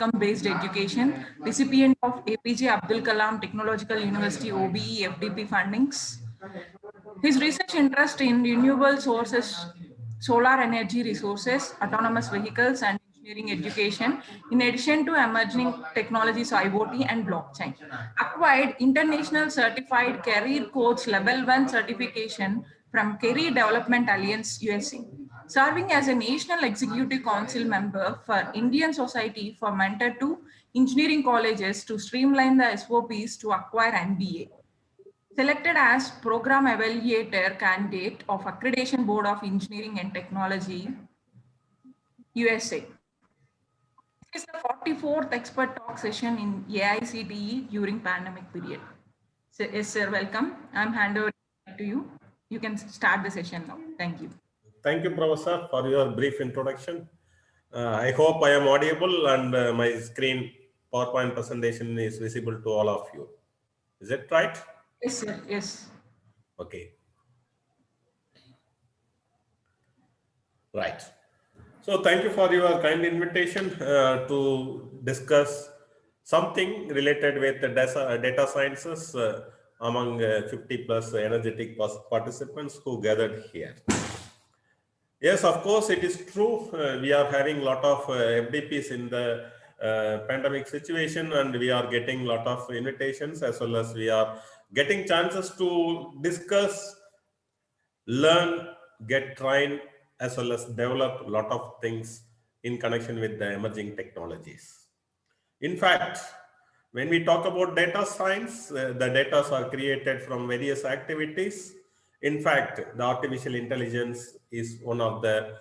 outcome-based education, recipient of APJ Abdul Kalam Technological University OBE FDP fundings. His research interest in renewable sources, solar energy resources, autonomous vehicles, and engineering education, in addition to emerging technologies IoT and blockchain. Acquired International Certified Career Coach Level 1 certification from Career Development Alliance USA. Serving as a National Executive Council member for Indian Society for Mentor to Engineering Colleges to streamline the SOPs to acquire MBA. Selected as Program Evaluator Candidate of Accreditation Board of Engineering and Technology, USA. This is the 44th Expert Talk session in AICTE during pandemic period. So, yes, sir, welcome. I'm handing over to you. You can start the session now. Thank you. Thank you, Professor, for your brief introduction. I hope I am audible and my screen PowerPoint presentation is visible to all of you. Is it right? Yes, sir. Yes. Okay. Right. So thank you for your kind invitation to discuss something related with the data sciences among 50 plus energetic participants who gathered here. Yes, of course, it is true. We are having a lot of FDPs in the pandemic situation, and we are getting a lot of invitations, as well as we are getting chances to discuss, learn, get trained, as well as develop a lot of things in connection with the emerging technologies. In fact, when we talk about data science, the data are created from various activities. In fact, the artificial intelligence is one of the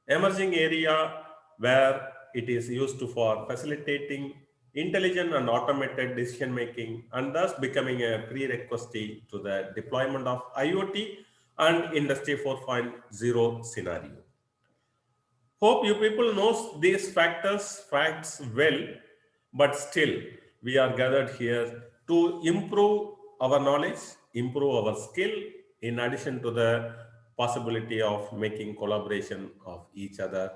emerging area where it is used for facilitating intelligent and automated decision making, and thus becoming a prerequisite to the deployment of IoT and Industry 4.0 scenario. Hope you people know these facts well, but still we are gathered here to improve our knowledge, improve our skill, in addition to the possibility of making collaboration of each other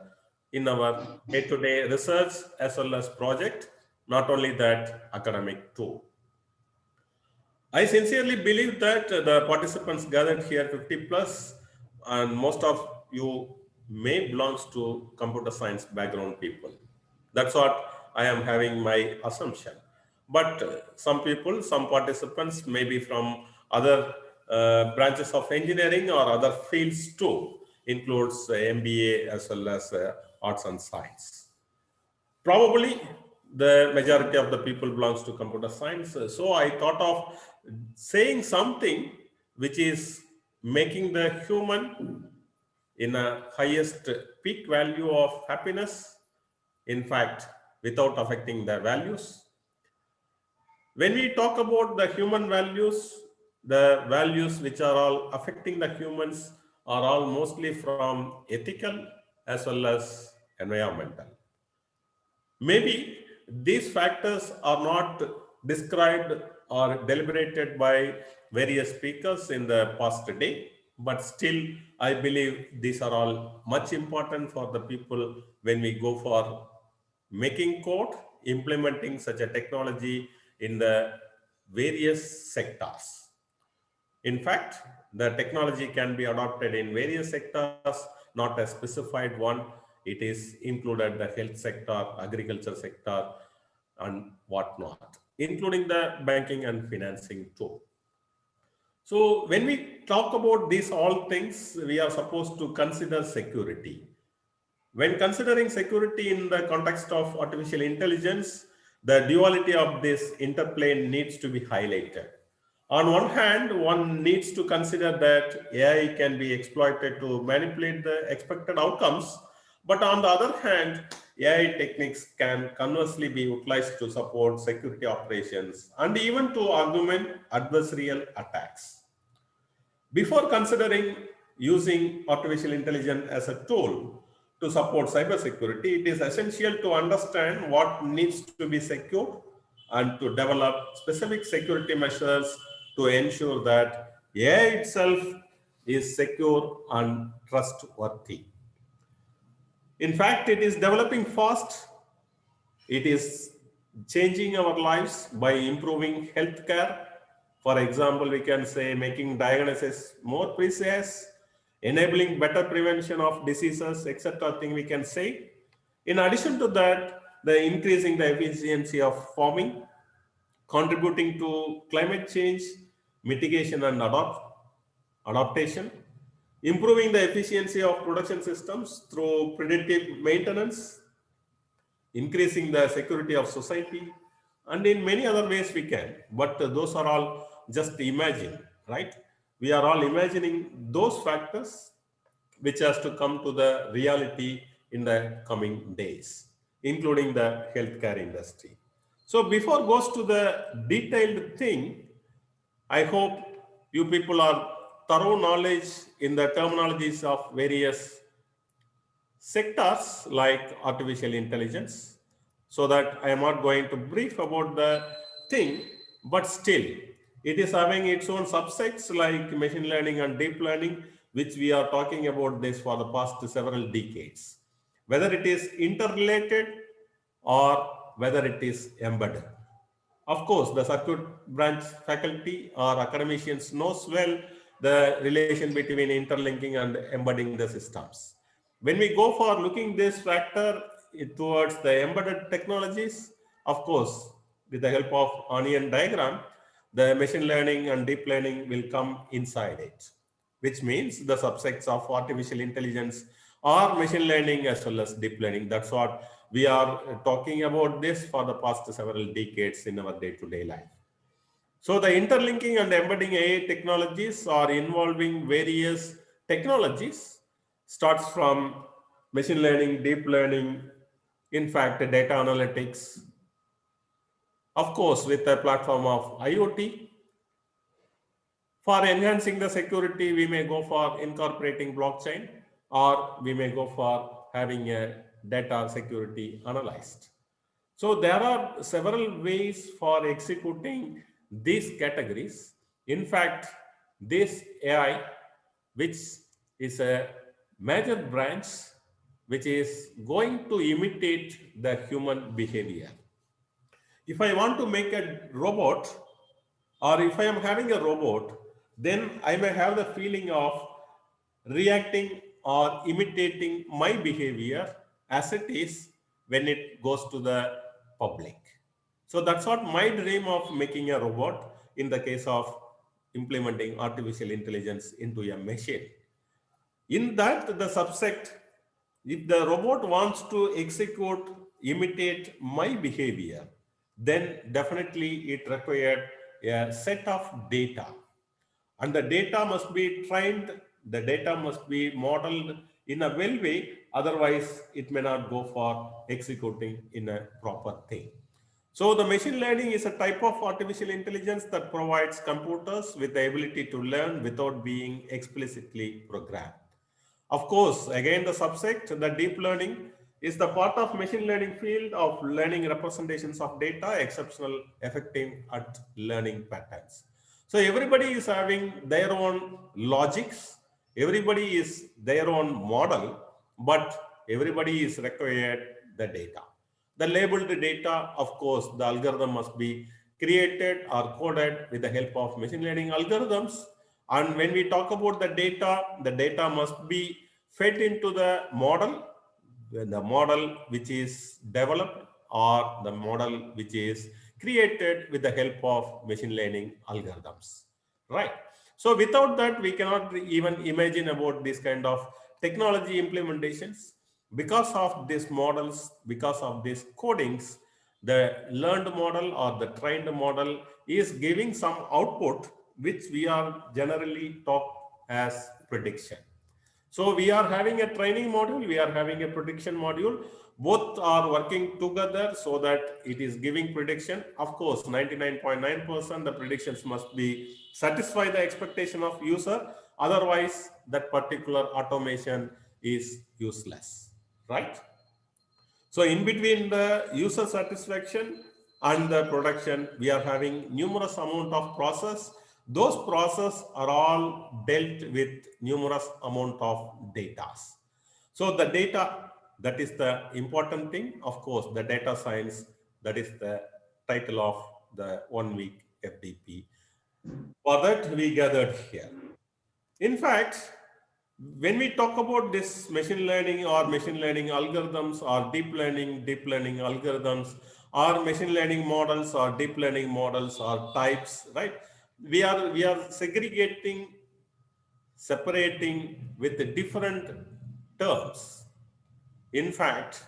in our day-to-day research as well as project, not only that, academic too. I sincerely believe that the participants gathered here 50 plus, and most of you may belongs to computer science background people. That's what I am having my assumption. But some people, some participants may be from other branches of engineering or other fields too, includes MBA as well as arts and science. Probably the majority of the people belongs to computer science. So I thought of saying something which is making the human in a highest peak value of happiness, in fact, without affecting their values. When we talk about the human values, the values which are all affecting the humans are all mostly from ethical as well as environmental. Maybe these factors are not described or deliberated by various speakers in the past day, but still I believe these are all much important for the people when we go for making code, implementing such a technology in the various sectors. In fact, the technology can be adopted in various sectors, not a specified one. It is included the health sector, agriculture sector, and whatnot, including the banking and financing too. So when we talk about these all things, we are supposed to consider security. When considering security in the context of artificial intelligence, the duality of this interplay needs to be highlighted. On one hand, one needs to consider that AI can be exploited to manipulate the expected outcomes, but on the other hand, AI techniques can conversely be utilized to support security operations and even to augment adversarial attacks. Before considering using artificial intelligence as a tool to support cybersecurity, it is essential to understand what needs to be secured and to develop specific security measures to ensure that AI itself is secure and trustworthy. In fact, it is developing fast It is changing our lives by improving healthcare. For example, we can say making diagnosis more precise, enabling better prevention of diseases, etc. thing we can say. In addition to that, the increasing the efficiency of farming, contributing to climate change, mitigation and adaptation, improving the efficiency of production systems through predictive maintenance, increasing the security of society, and in many other ways we can. But those are all just imagine, right? We are all imagining those factors which has to come to the reality in the coming days, including the healthcare industry. So before goes to the detailed thing, I hope you people are thorough knowledge in the terminologies of various sectors like artificial intelligence, so that I am not going to brief about the thing, but still it is having its own subsets like machine learning and deep learning, which we are talking about this for the past several decades, whether it is interrelated or whether it is embedded. Of course, the circuit branch faculty or academicians knows well the relation between interlinking and embedding the systems. When we go for looking this factor towards the embedded technologies, of course, with the help of onion diagram, the machine learning and deep learning will come inside it, which means the subsets of artificial intelligence or machine learning as well as deep learning. That's what we are talking about this for the past several decades in our day-to-day life. So the interlinking and embedding AI technologies are involving various technologies, starts from machine learning, deep learning, in fact, data analytics, of course, with the platform of IoT. For enhancing the security, we may go for incorporating blockchain, or we may go for having a data security analyzed. So there are several ways for executing these categories. In fact, this AI, which is a major branch, which is going to imitate the human behavior. If I want to make a robot, or if I am having a robot, then I may have the feeling of reacting or imitating my behavior as it is when it goes to the public. So that's what my dream of making a robot in the case of implementing artificial intelligence into a machine. In that, the subset, if the robot wants to execute, imitate my behavior, then definitely it required a set of data. And the data must be trained, the data must be modeled in a well way, otherwise it may not go for executing in a proper thing. So the machine learning is a type of artificial intelligence that provides computers with the ability to learn without being explicitly programmed. Of course, again, the subject, the deep learning, is the part of machine learning field of learning representations of data, exceptional effective at learning patterns. So everybody is having their own logics, everybody is their own model, but everybody is required the data. The labeled data, of course, the algorithm must be created or coded with the help of machine learning algorithms. And when we talk about the data must be fed into the model which is developed or the model which is created with the help of machine learning algorithms, right? So without that, we cannot even imagine about this kind of technology implementations. Because of these models, because of these codings, the learned model or the trained model is giving some output which we are generally taught as prediction. So we are having a training module, we are having a prediction module. Both are working together so that it is giving prediction. Of course, 99.9% the predictions must be satisfy the expectation of user. Otherwise, that particular automation is useless, right? So in between the user satisfaction and the production, we are having numerous amount of process. Those process are all dealt with numerous amount of data. So the data That is the important thing. Of course, the data science, that is the title of the 1 week FDP. For that, we gathered here. In fact, when we talk about this machine learning or machine learning algorithms or deep learning algorithms or machine learning models or deep learning models or types, right? We are segregating, separating with the different terms. In fact,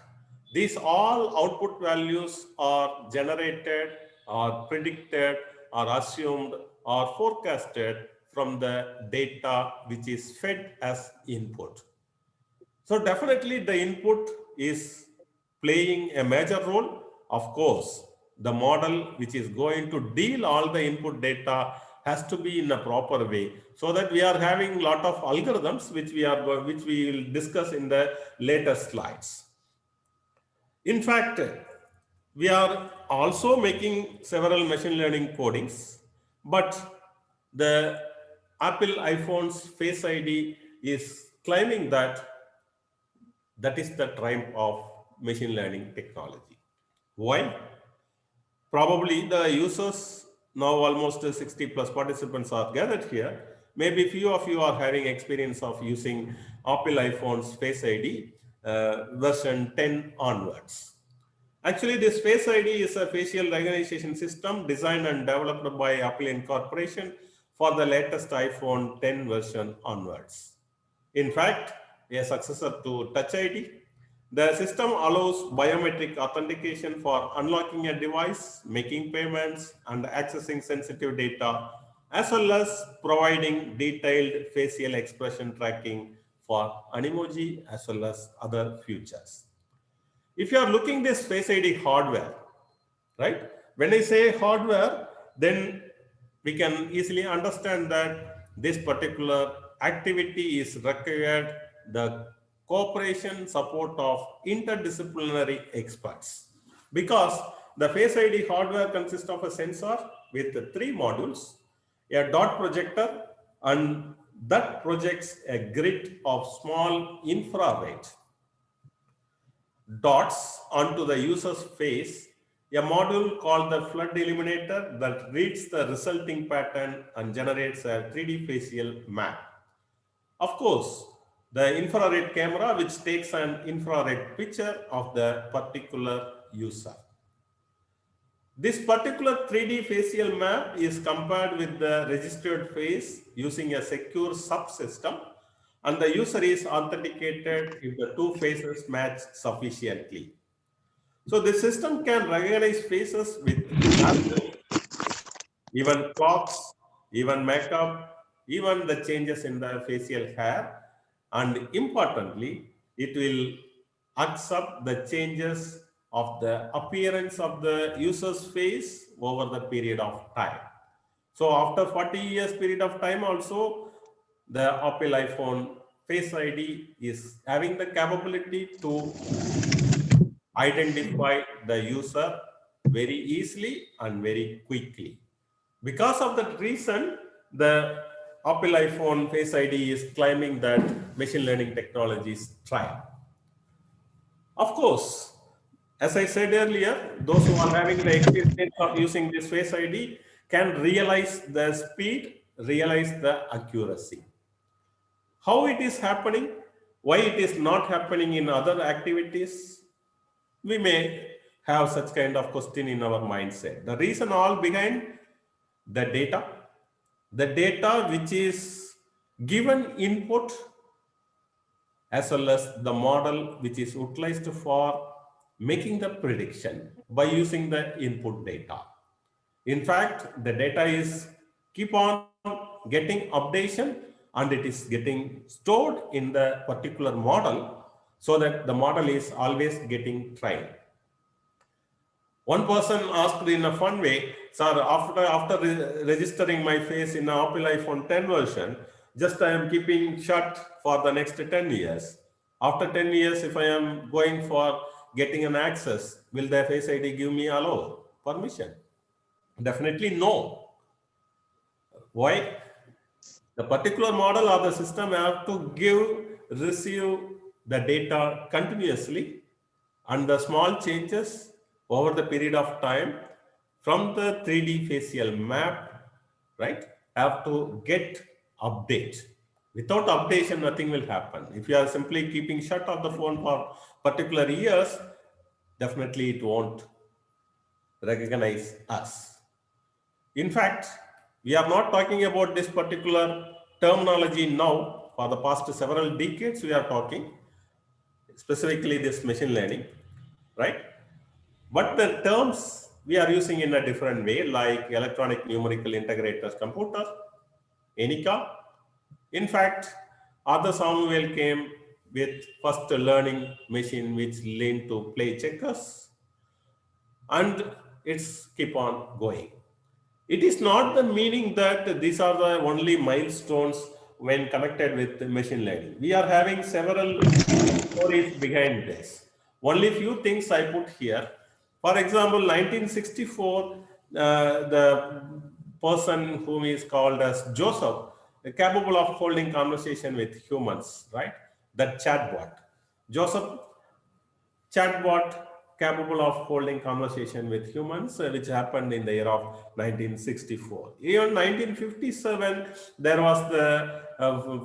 these all output values are generated or predicted or assumed or forecasted from the data which is fed as input. So definitely the input is playing a major role. Of course, the model which is going to deal all the input data has to be in a proper way, so that we are having a lot of algorithms which we will discuss in the later slides. In fact, we are also making several machine learning codings, but the Apple iPhone's Face ID is claiming that that is the triumph of machine learning technology. Why? Probably the users, now almost 60 plus participants are gathered here. Maybe few of you are having experience of using Apple iPhone's Face ID version 10 onwards. Actually, this Face ID is a facial recognition system designed and developed by Apple Incorporation for the latest iPhone 10 version onwards. In fact, a successor to Touch ID, the system allows biometric authentication for unlocking a device, making payments, and accessing sensitive data, as well as providing detailed facial expression tracking for Animoji as well as other features. If you are looking this Face ID hardware, right? When I say hardware, then we can easily understand that this particular activity is required the cooperation support of interdisciplinary experts, because the Face ID hardware consists of a sensor with 3 modules, a dot projector, and that projects a grid of small infrared dots onto the user's face, a module called the flood illuminator that reads the resulting pattern and generates a 3D facial map. Of course, the infrared camera which takes an infrared picture of the particular user. This particular 3D facial map is compared with the registered face using a secure subsystem, and the user is authenticated if the 2 faces match sufficiently. So the system can recognize faces with even clocks, even makeup, even the changes in the facial hair, and importantly, it will accept the changes of the appearance of the user's face over the period of time. So after 40 years period of time also, the Apple iPhone Face ID is having the capability to identify the user very easily and very quickly. Because of that reason, the Apple iPhone Face ID is claiming that machine learning technologies triumph. Of course, as I said earlier, those who are having the experience of using this Face ID can realize the speed, realize the accuracy. How it is happening, why it is not happening in other activities, we may have such kind of question in our mindset. The reason all behind the data which is given input, as well as the model which is utilized for making the prediction by using the input data. In fact, the data is keep on getting updation, and it is getting stored in the particular model, so that the model is always getting trained. One person asked in a fun way, sir, after registering my face in an Apple iPhone 10 version, just I am keeping shut for the next 10 years. After 10 years, if I am going for getting an access, will the Face ID give me permission? Definitely no. Why? The particular model or the system have to give, receive the data continuously and the small changes over the period of time from the 3D facial map, right, have to get update. Without updation, nothing will happen. If you are simply keeping shut off the phone for particular years, definitely it won't recognize us. In fact, we are not talking about this particular terminology now. For the past several decades, we are talking specifically this machine learning, right? But the terms we are using in a different way, like electronic numerical integrators computer, ENICA. In fact, Arthur Samuel came with first learning machine which learned to play checkers, and it's keep on going. It is not the meaning that these are the only milestones when connected with machine learning. We are having several stories behind this. Only few things I put here. For example, 1964, the person whom is called as Joseph, capable of holding conversation with humans, right? That chatbot. Joseph chatbot capable of holding conversation with humans, which happened in the year of 1964. Even 1957, there was the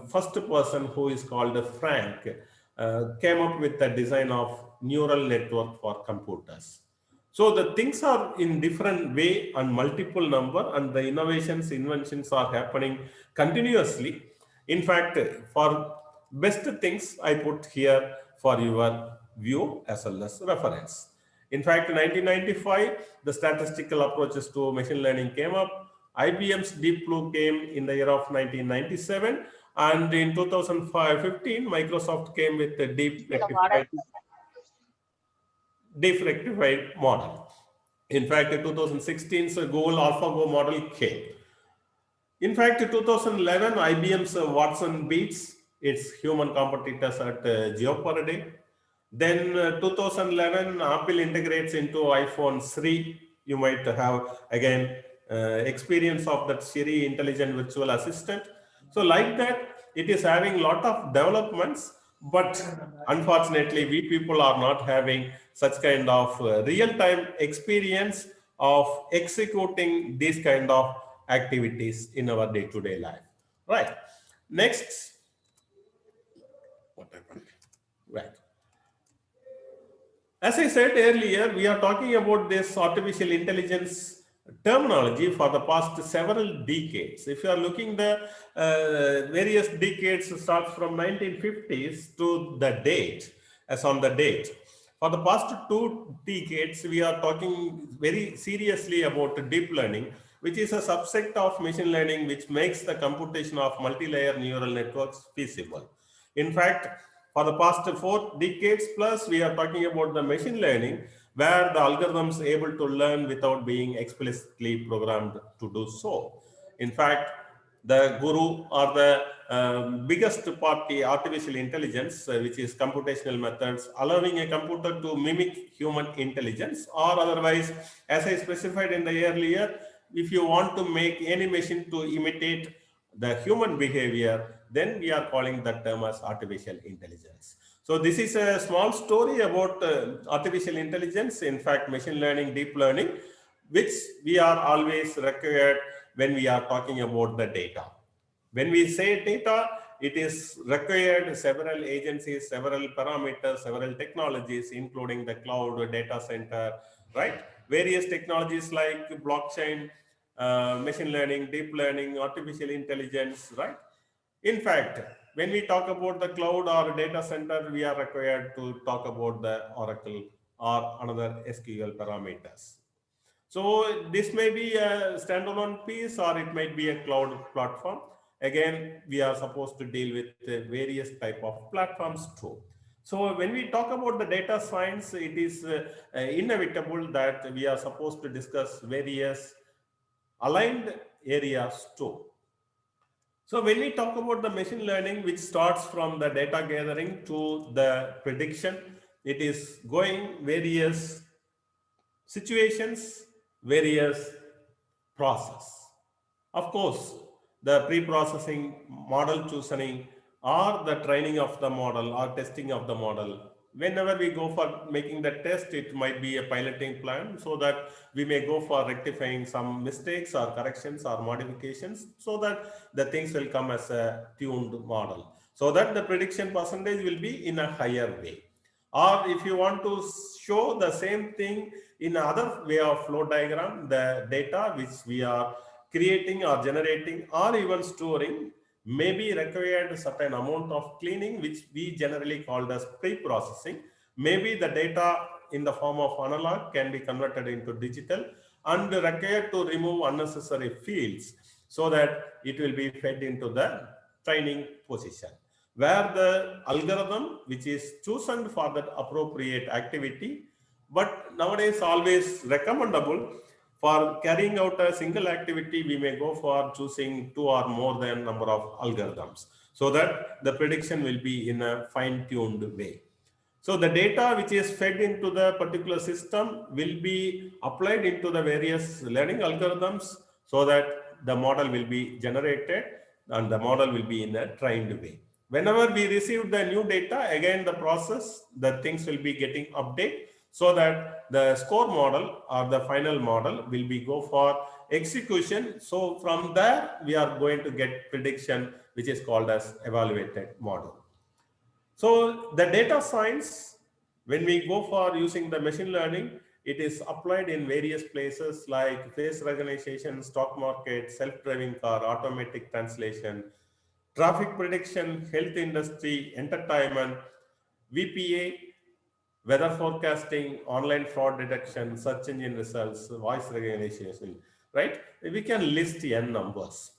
first person who is called Frank, came up with the design of neural network for computers. So the things are in different way and multiple number, and the inventions are happening continuously. In fact, for best things I put here for your view as well as reference. In fact, in 1995, the statistical approaches to machine learning came up. IBM's Deep Blue came in the year of 1997, and in 2015, Microsoft came with the deep rectified model. In fact, in 2016's Google AlphaGo model came. In fact, in 2011, IBM's Watson beats its human competitors at Jeopardy. Then 2011, Apple integrates into iPhone Siri. You might have again experience of that Siri intelligent virtual assistant. So like that, it is having a lot of developments, but unfortunately, we people are not having such kind of real-time experience of executing these kind of activities in our day-to-day life. Right. Next, what happened? Right. As I said earlier, we are talking about this artificial intelligence terminology for the past several decades. If you are looking the various decades starts from 1950s to the date, as on the date. For the past 2 decades, we are talking very seriously about deep learning, which is a subset of machine learning which makes the computation of multi-layer neural networks feasible. In fact, for the past 4 decades plus, we are talking about the machine learning, where the algorithms able to learn without being explicitly programmed to do so. In fact, the guru or the biggest party, artificial intelligence, which is computational methods, allowing a computer to mimic human intelligence, or otherwise, as I specified in the earlier, if you want to make any machine to imitate the human behavior, then we are calling that term as artificial intelligence. So this is a small story about artificial intelligence, in fact, machine learning, deep learning, which we are always required when we are talking about the data. When we say data, it is required several agencies, several parameters, several technologies, including the cloud, data center, right? Various technologies like blockchain, machine learning, deep learning, artificial intelligence, right? In fact, when we talk about the cloud or data center, we are required to talk about the Oracle or another SQL parameters. So this may be a standalone piece or it might be a cloud platform. Again, we are supposed to deal with various type of platforms too. So when we talk about the data science, it is inevitable that we are supposed to discuss various aligned areas too. So when we talk about the machine learning, which starts from the data gathering to the prediction, it is going various situations, various process. Of course, the pre-processing, model choosing, or the training of the model or testing of the model. Whenever we go for making the test, it might be a piloting plan so that we may go for rectifying some mistakes or corrections or modifications so that the things will come as a tuned model, so that the prediction percentage will be in a higher way. Or if you want to show the same thing in another way of flow diagram, the data which we are creating or generating or even storing may be required a certain amount of cleaning, which we generally called as pre-processing. Maybe the data in the form of analog can be converted into digital and required to remove unnecessary fields so that it will be fed into the training position, where the algorithm which is chosen for that appropriate activity, but nowadays always recommendable for carrying out a single activity, we may go for choosing 2 or more than number of algorithms so that the prediction will be in a fine-tuned way. So the data which is fed into the particular system will be applied into the various learning algorithms so that the model will be generated and the model will be in a trained way. Whenever we receive the new data, again the process, the things will be getting updated so that the score model or the final model will be go for execution. So from there, we are going to get prediction, which is called as evaluated model. So the data science, when we go for using the machine learning, it is applied in various places like face recognition, stock market, self-driving car, automatic translation, traffic prediction, health industry, entertainment, VPA, weather forecasting, online fraud detection, search engine results, voice recognition, right? We can list n numbers.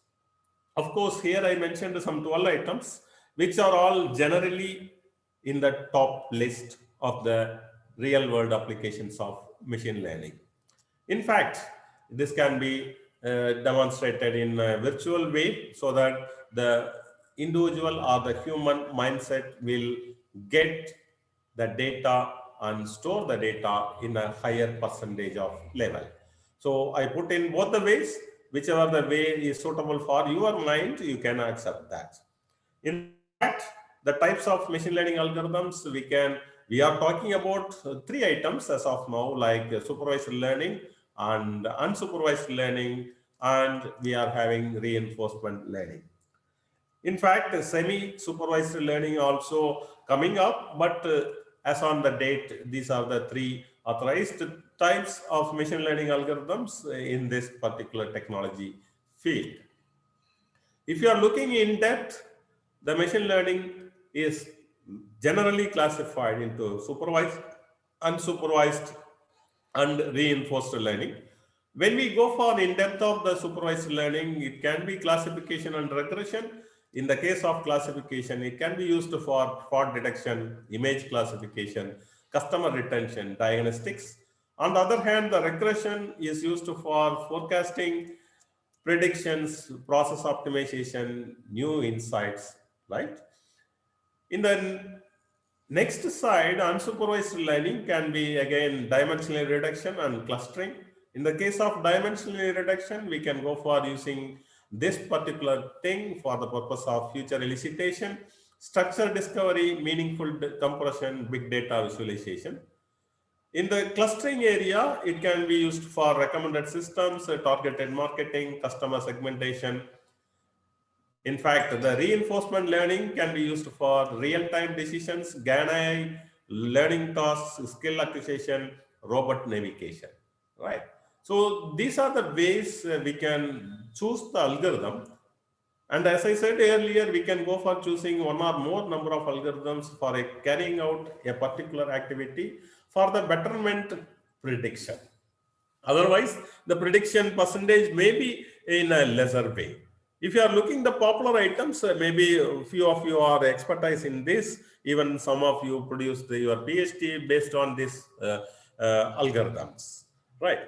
Of course, here I mentioned some 12 items, which are all generally in the top list of the real world applications of machine learning. In fact, this can be demonstrated in a virtual way so that the individual or the human mindset will get the data and store the data in a higher percentage of level. So I put in both the ways, whichever the way is suitable for your mind, you can accept that. In fact, the types of machine learning algorithms we are talking about 3 items as of now, like supervised learning and unsupervised learning, and we are having reinforcement learning. In fact, semi-supervised learning also coming up, but as on the date, these are the 3 authorized types of machine learning algorithms in this particular technology field. If you are looking in depth, the machine learning is generally classified into supervised, unsupervised, and reinforced learning. When we go for in-depth of the supervised learning, it can be classification and regression. In the case of classification, it can be used for fraud detection, image classification, customer retention, diagnostics. On the other hand, the regression is used for forecasting, predictions, process optimization, new insights, right? In the next side, unsupervised learning can be again dimensional reduction and clustering. In the case of dimensional reduction, we can go for using this particular thing for the purpose of future elicitation, structure discovery, meaningful compression, big data visualization. In the clustering area, it can be used for recommended systems, targeted marketing, customer segmentation. In fact, the reinforcement learning can be used for real-time decisions, GAN AI, learning tasks, skill acquisition, robot navigation, right? So these are the ways we can choose the algorithm. And as I said earlier, we can go for choosing 1 or more number of algorithms for carrying out a particular activity for the betterment prediction. Otherwise, the prediction percentage may be in a lesser way. If you are looking the popular items, maybe a few of you are expertise in this. Even some of you produced your PhD based on these algorithms, right?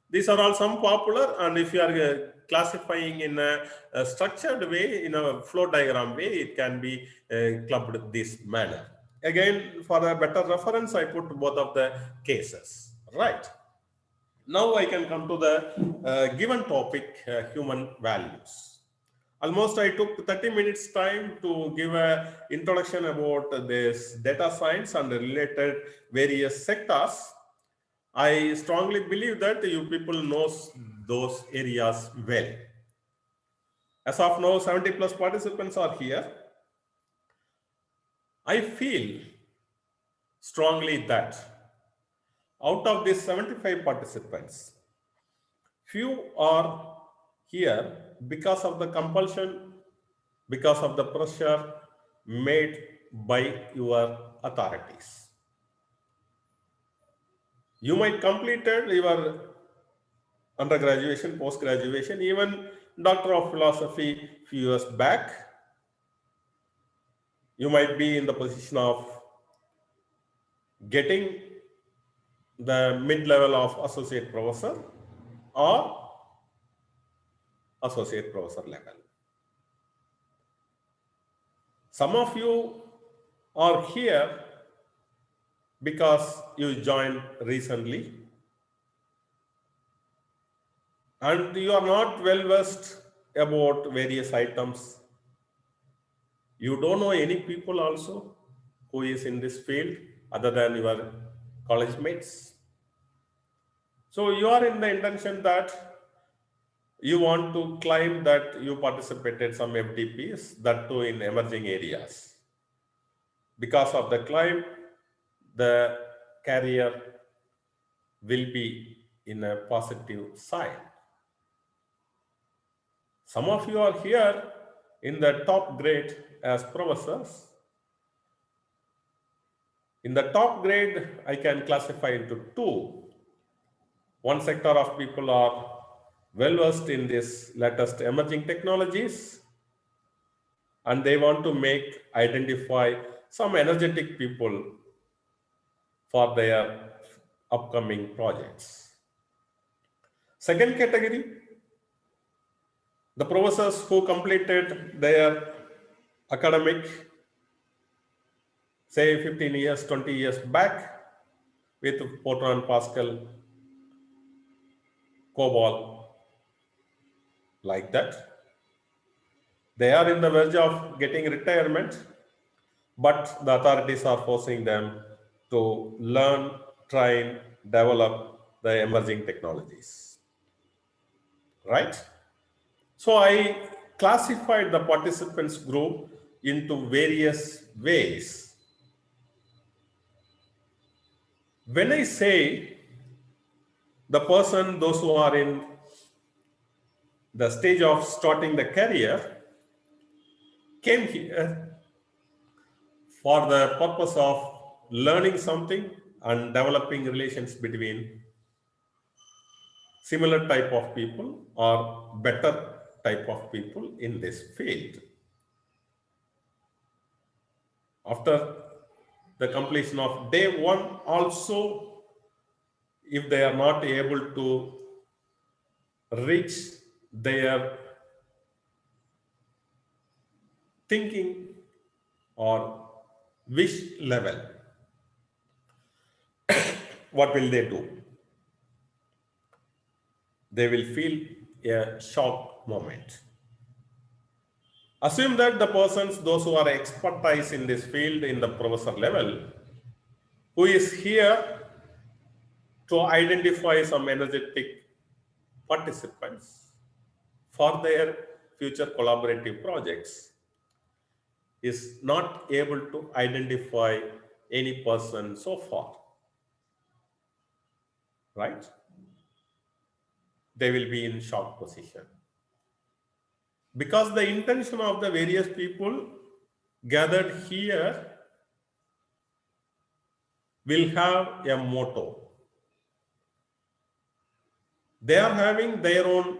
These are all some popular, and if you are classifying in a structured way, in a flow diagram way, it can be clubbed this manner. Again, for a better reference, I put both of the cases, right? Now I can come to the given topic, human values. Almost I took 30 minutes time to give an introduction about this data science and the related various sectors. I strongly believe that you people knows those areas well. As of now, 70 plus participants are here. I feel strongly that out of these 75 participants, few are here because of the compulsion, because of the pressure made by your authorities. You might completed your undergraduation, post-graduation, even Doctor of Philosophy few years back. You might be in the position of getting the mid-level of associate professor or associate professor level. Some of you are here because you joined recently and you are not well versed about various items. You don't know any people also who is in this field other than your college mates. So you are in the intention that you want to claim that you participated some FDPs, that too in emerging areas. Because of the climb, the career will be in a positive side. Some of you are here in the top grade as professors. In the top grade, I can classify into two. One sector of people are well versed in this latest emerging technologies, and they want to identify some energetic people for their upcoming projects. Second category, the professors who completed their academic, say 15 years, 20 years back with Fortran, Pascal, COBOL, like that. They are in the verge of getting retirement, but the authorities are forcing them to learn, train, develop the emerging technologies. Right? So I classified the participants group into various ways. When I say the person, those who are in the stage of starting the career, came here for the purpose of learning something and developing relations between similar type of people or better type of people in this field. After the completion of day one also, if they are not able to reach their thinking or wish level, what will they do? They will feel a shock moment. Assume that the persons, those who are expertise in this field in the professor level, who is here to identify some energetic participants for their future collaborative projects, is not able to identify any person so far, right? They will be in shock position. Because the intention of the various people gathered here will have a motto. They are having their own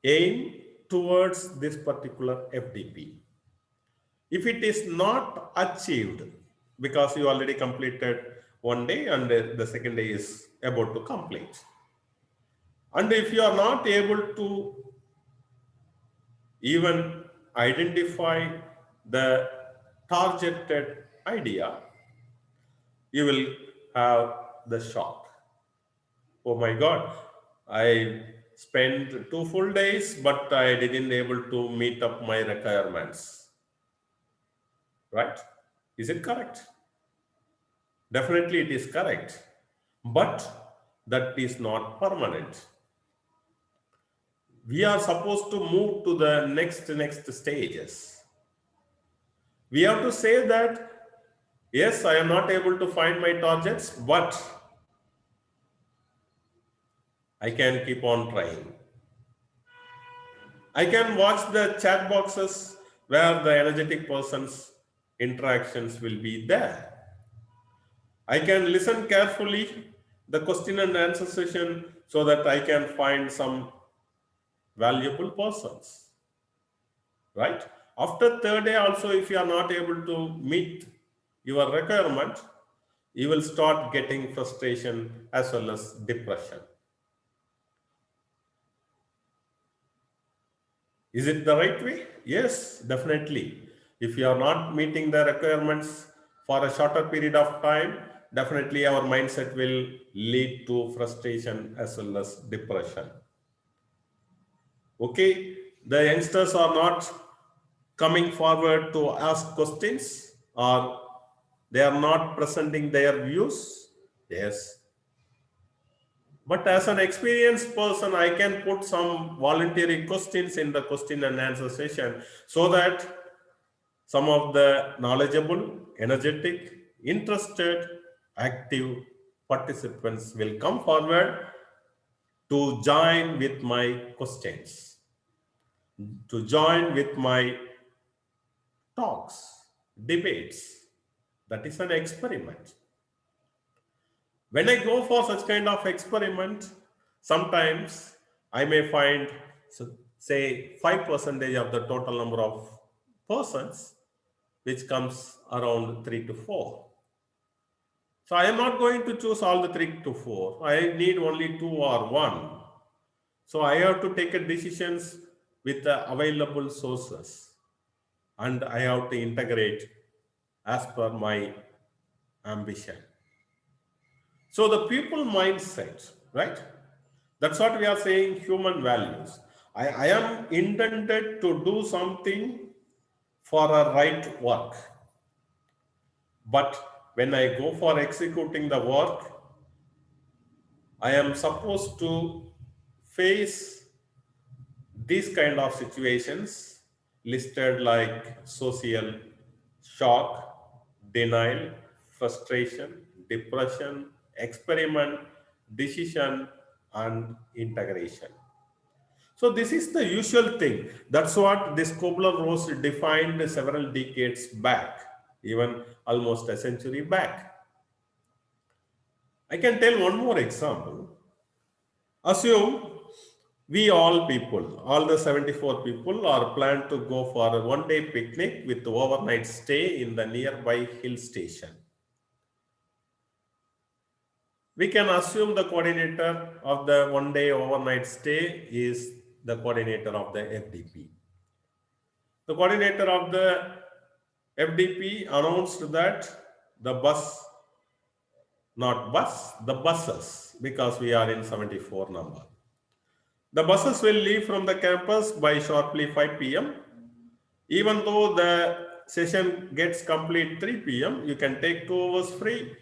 aim towards this particular FDP. If it is not achieved, because you already completed one day and the second day is about to complete, and if you are not able to even identify the targeted idea, you will have the shock. Oh my God, I spent 2 full days, but I didn't able to meet up my requirements. Right? Is it correct? Definitely it is correct. But that is not permanent. We are supposed to move to the next stages. We have to say that, yes, I am not able to find my targets, but I can keep on trying. I can watch the chat boxes where the energetic person's interactions will be there. I can listen carefully the question and answer session so that I can find some valuable persons. Right? After third day also, if you are not able to meet your requirement, you will start getting frustration as well as depression. Is it the right way? Yes, definitely. If you are not meeting the requirements for a shorter period of time, definitely our mindset will lead to frustration as well as depression. Okay, the youngsters are not coming forward to ask questions, or they are not presenting their views. Yes. But as an experienced person, I can put some voluntary questions in the question and answer session so that some of the knowledgeable, energetic, interested, active participants will come forward to join with my questions, to join with my talks, debates. That is an experiment. When I go for such kind of experiment, sometimes I may find, say, 5% of the total number of persons, which comes around 3 to 4. So I am not going to choose all the 3 to 4. I need only 2 or 1. So I have to take a decisions with the available sources, and I have to integrate as per my ambition. So the people mindset, right? That's what we are saying, human values. I am intended to do something for a right work. But when I go for executing the work, I am supposed to face these kind of situations listed like social shock, denial, frustration, depression, experiment, decision, and integration. So this is the usual thing. That's what this Kubler-Ross defined several decades back, even almost a century back. I can tell one more example. Assume we all people, all the 74 people are planned to go for a one-day picnic with overnight stay in the nearby hill station. We can assume the coordinator of the one-day overnight stay is the coordinator of the FDP. The coordinator of the FDP announced that the bus, not bus, the buses, because we are in 74 number. The buses will leave from the campus by sharply 5 p.m. Even though the session gets complete 3 p.m., you can take 2 hours free,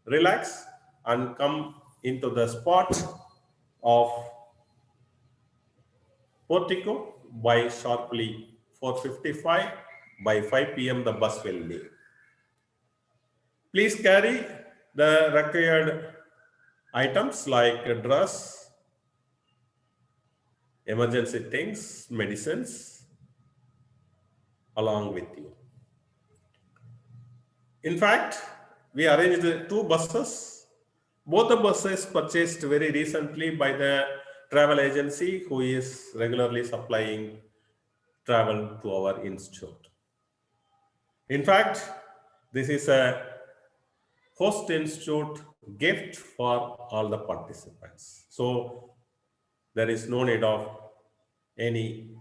relax, and come into the spot of Portico by sharply 4:55. By 5 p.m., the bus will leave. Please carry the required items like a dress, emergency things, medicines along with you. In fact, we arranged 2 buses. Both the buses purchased very recently by the travel agency who is regularly supplying travel to our institute. In fact, this is a host institute gift for all the participants. So there is no need of any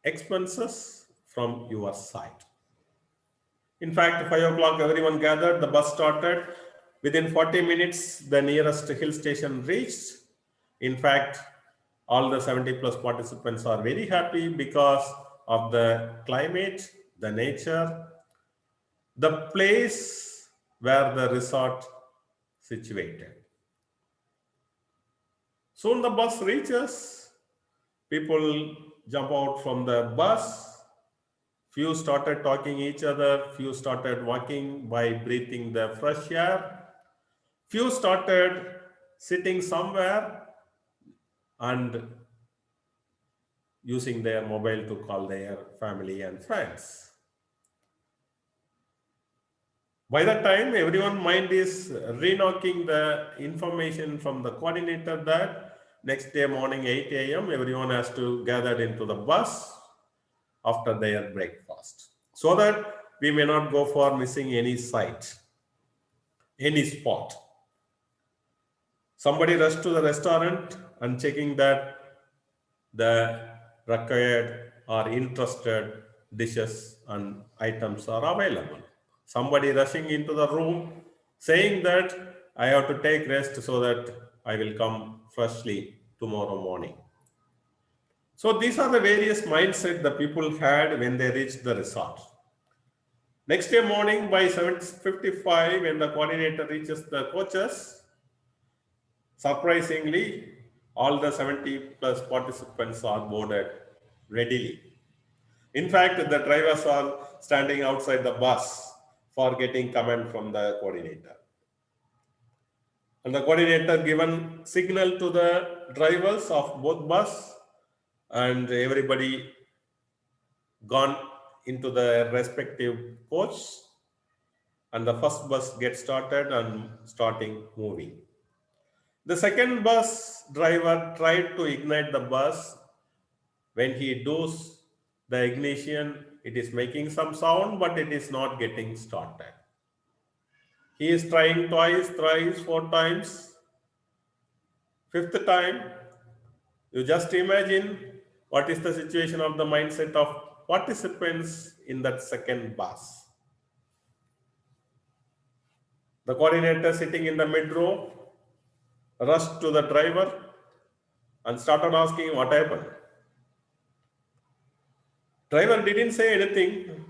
expenses from your side. In fact, 5 o'clock, everyone gathered, the bus started. Within 40 minutes, the nearest hill station reached. In fact, All the 70 plus participants are very happy because of the climate, the nature, the place where the resort situated. Soon the bus reaches. People jump out from the bus. Few started talking each other. Few started walking by breathing the fresh air. Few started sitting somewhere and using their mobile to call their family and friends. By that time, everyone's mind is re-knocking the information from the coordinator that next day morning 8 a.m. everyone has to gather into the bus after their breakfast, so that we may not go for missing any site, any spot. Somebody rushed to the restaurant and checking that the required or interested dishes and items are available. Somebody rushing into the room saying that I have to take rest so that I will come freshly tomorrow morning. So these are the various mindset the people had when they reached the resort. Next day morning by 7:55, when the coordinator reaches the coaches, surprisingly, all the 70 plus participants are boarded readily. In fact, the drivers are standing outside the bus for getting command from the coordinator. And the coordinator given signal to the drivers of both bus, and everybody gone into the respective coach, and the first bus gets started and starting moving. The second bus driver tried to ignite the bus. When he does the ignition, it is making some sound, but it is not getting started. He is trying twice, thrice, 4 times. Fifth time, you just imagine what is the situation of the mindset of participants in that second bus. The coordinator sitting in the mid row rushed to the driver and started asking what happened. Driver didn't say anything.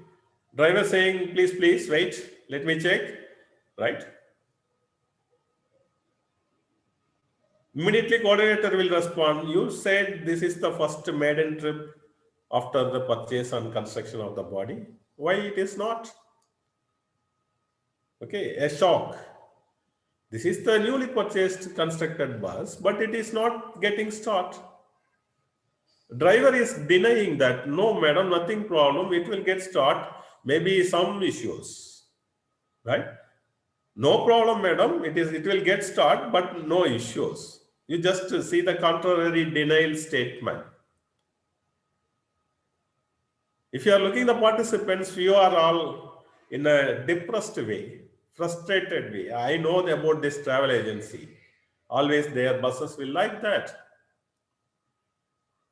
Driver saying, please wait, let me check, right? Immediately coordinator will respond, you said this is the first maiden trip after the purchase and construction of the body. Why it is not? Okay, a shock. This is the newly purchased constructed bus, but it is not getting start. Driver is denying that, no madam, nothing problem, it will get start, maybe some issues, right? No problem madam, it will get start, but no issues. You just see the contrary denial statement. If you are looking the participants, you are all in a depressed way, frustrated way. I know about this travel agency. Always their buses will like that.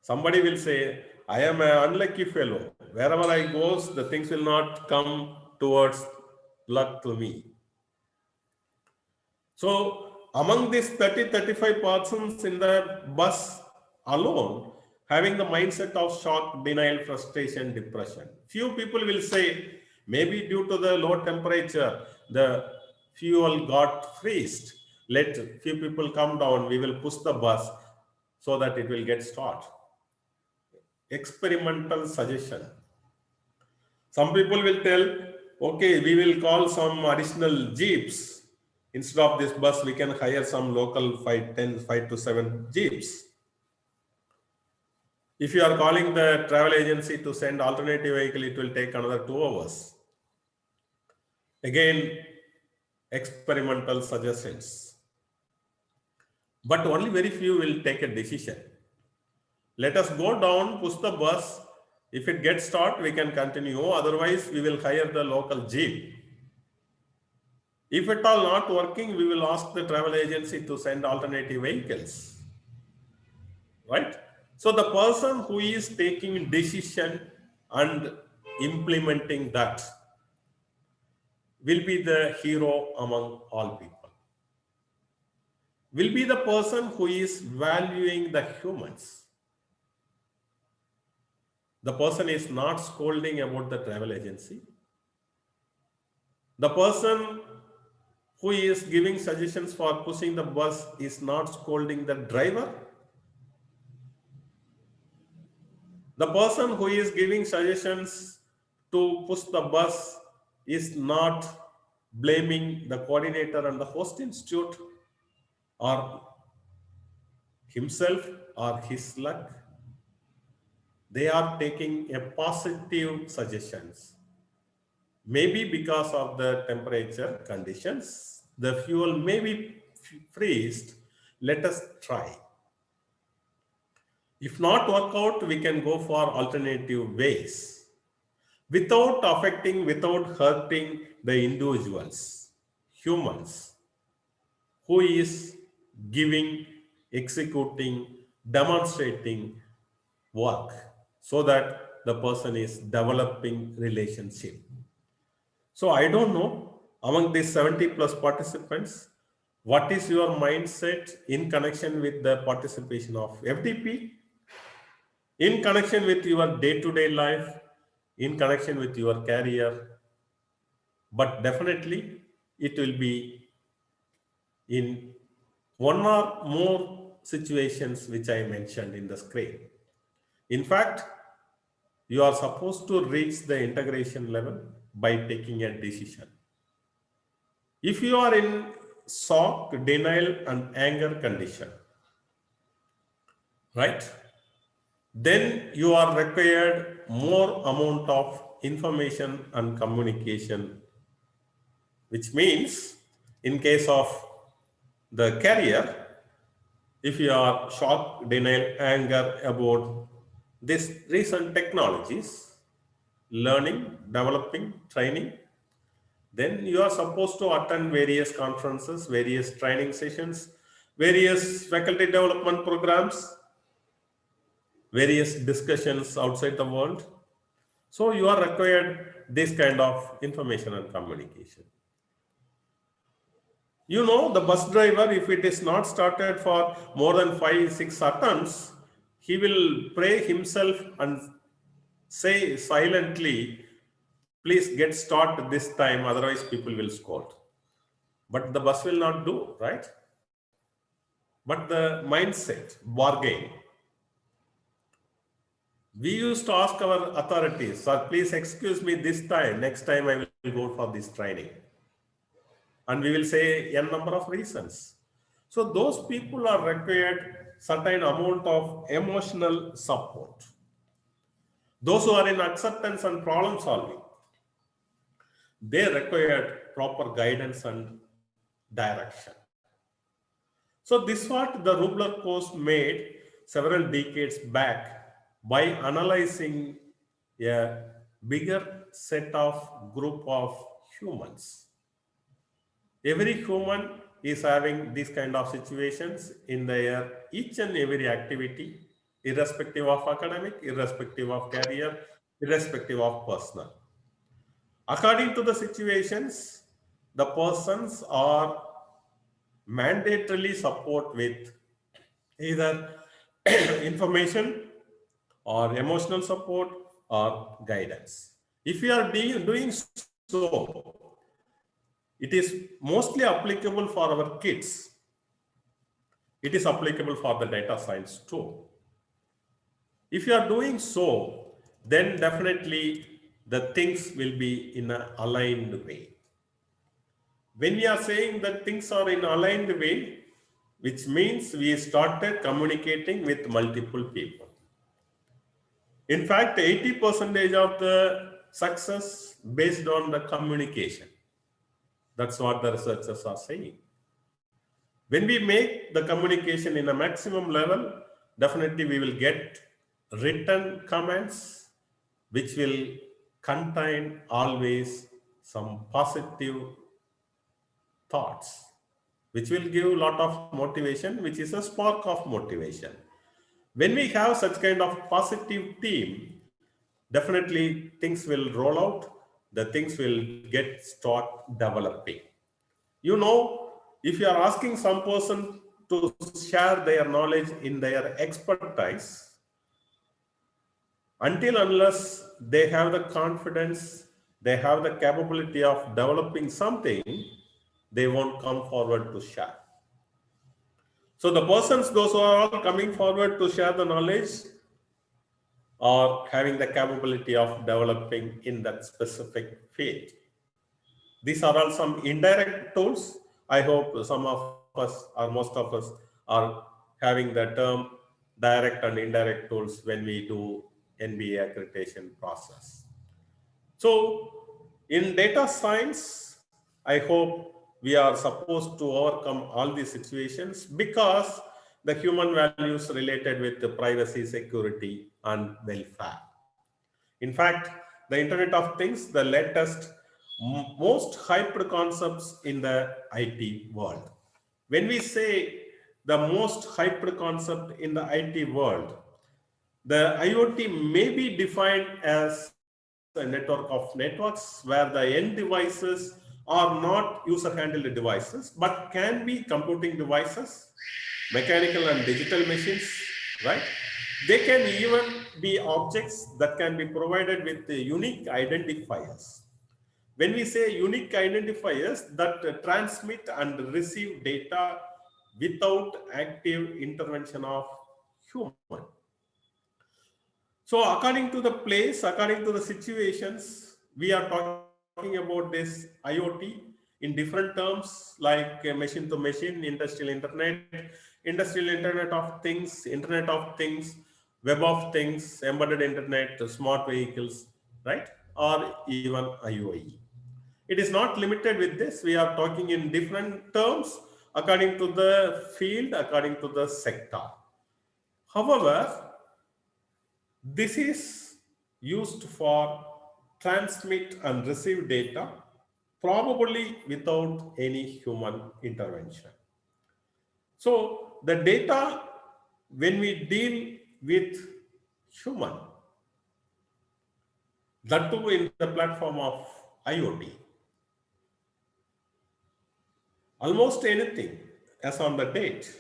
Somebody will say, I am an unlucky fellow. Wherever I go, the things will not come towards luck to me. So among these 30-35 persons in the bus alone, having the mindset of shock, denial, frustration, depression. Few people will say, maybe due to the low temperature, the fuel got freezed. Let few people come down, we will push the bus so that it will get start. Experimental suggestion. Some people will tell, okay, we will call some additional jeeps. Instead of this bus, we can hire some local 5 to 7 jeeps. If you are calling the travel agency to send alternative vehicle, it will take another 2 hours. Again, experimental suggestions. But only very few will take a decision. Let us go down, push the bus. If it gets start, we can continue. Otherwise, we will hire the local jeep. If at all not working, we will ask the travel agency to send alternative vehicles. Right? So the person who is taking decision and implementing that will be the hero among all people. will be the person who is valuing the humans. The person is not scolding about the travel agency. The person who is giving suggestions for pushing the bus is not scolding the driver. The person who is giving suggestions to push the bus is not blaming the coordinator and the host institute or himself or his luck. They are taking a positive suggestions. Maybe because of the temperature conditions, the fuel may be freezed. Let us try. If not work out, we can go for alternative ways without affecting, without hurting the individuals, humans, who is giving, executing, demonstrating work so that the person is developing relationship. So I don't know, among these 70 plus participants, what is your mindset in connection with the participation of FDP, in connection with your day-to-day life, in connection with your career, but definitely it will be in one or more situations which I mentioned in the screen. In fact, you are supposed to reach the integration level by taking a decision. If you are in shock, denial, and anger condition, right, then you are required more amount of information and communication, which means in case of the career, if you are shock, denial, anger about this recent technologies, learning, developing, training, then you are supposed to attend various conferences, various training sessions, various faculty development programs, various discussions outside the world. So you are required this kind of information and communication. You know, the bus driver, if it is not started for more than 5-6 attempts, he will pray himself and say silently, please get start this time, otherwise people will scold. But the bus will not do, right? But the mindset, bargain. We used to ask our authorities, sir, please excuse me this time, next time I will go for this training. And we will say n number of reasons. So those people are required certain amount of emotional support. Those who are in acceptance and problem solving, they required proper guidance and direction. So this what the Rubler course made several decades back by analyzing a bigger set of group of humans. Every human is having these kind of situations in their each and every activity, irrespective of academic, irrespective of career, irrespective of personal. According to the situations, the persons are mandatorily support with either information or emotional support or guidance. If you are doing so, it is mostly applicable for our kids. It is applicable for the data science too. If you are doing so, then definitely the things will be in an aligned way. When we are saying that things are in aligned way, which means we started communicating with multiple people. In fact, 80% of the success based on the communication. That's what the researchers are saying. When we make the communication in a maximum level, definitely we will get written comments, which will contain always some positive thoughts, which will give a lot of motivation, which is a spark of motivation. When we have such kind of positive team, definitely things will roll out, the things will start developing. You know, if you are asking some person to share their knowledge in their expertise until unless they have the confidence, they have the capability of developing something, they won't come forward to share. So the persons, those who are all coming forward to share the knowledge, are having the capability of developing in that specific field. These are all some indirect tools. I hope some of us or most of us are having the term direct and indirect tools when we do NBA accreditation process. So in data science, I hope we are supposed to overcome all these situations because the human values related with the privacy, security, and welfare. In fact, the Internet of Things, the latest, most hyped concepts in the IT world. When we say the most hyped concept in the IT world, the IoT may be defined as a network of networks where the end devices are not user-handled devices, but can be computing devices, mechanical and digital machines, right? They can even be objects that can be provided with unique identifiers. When we say unique identifiers that transmit and receive data without active intervention of human. So according to the place, according to the situations, we are talking about this IoT in different terms like machine to machine, industrial internet of things, web of things, embedded internet, smart vehicles, right? Or even IoE. It is not limited with this. We are talking in different terms according to the field, according to the sector. However, this is used for transmit and receive data, probably without any human intervention. So the data, when we deal with human, that too in the platform of IoT, almost anything as on the date,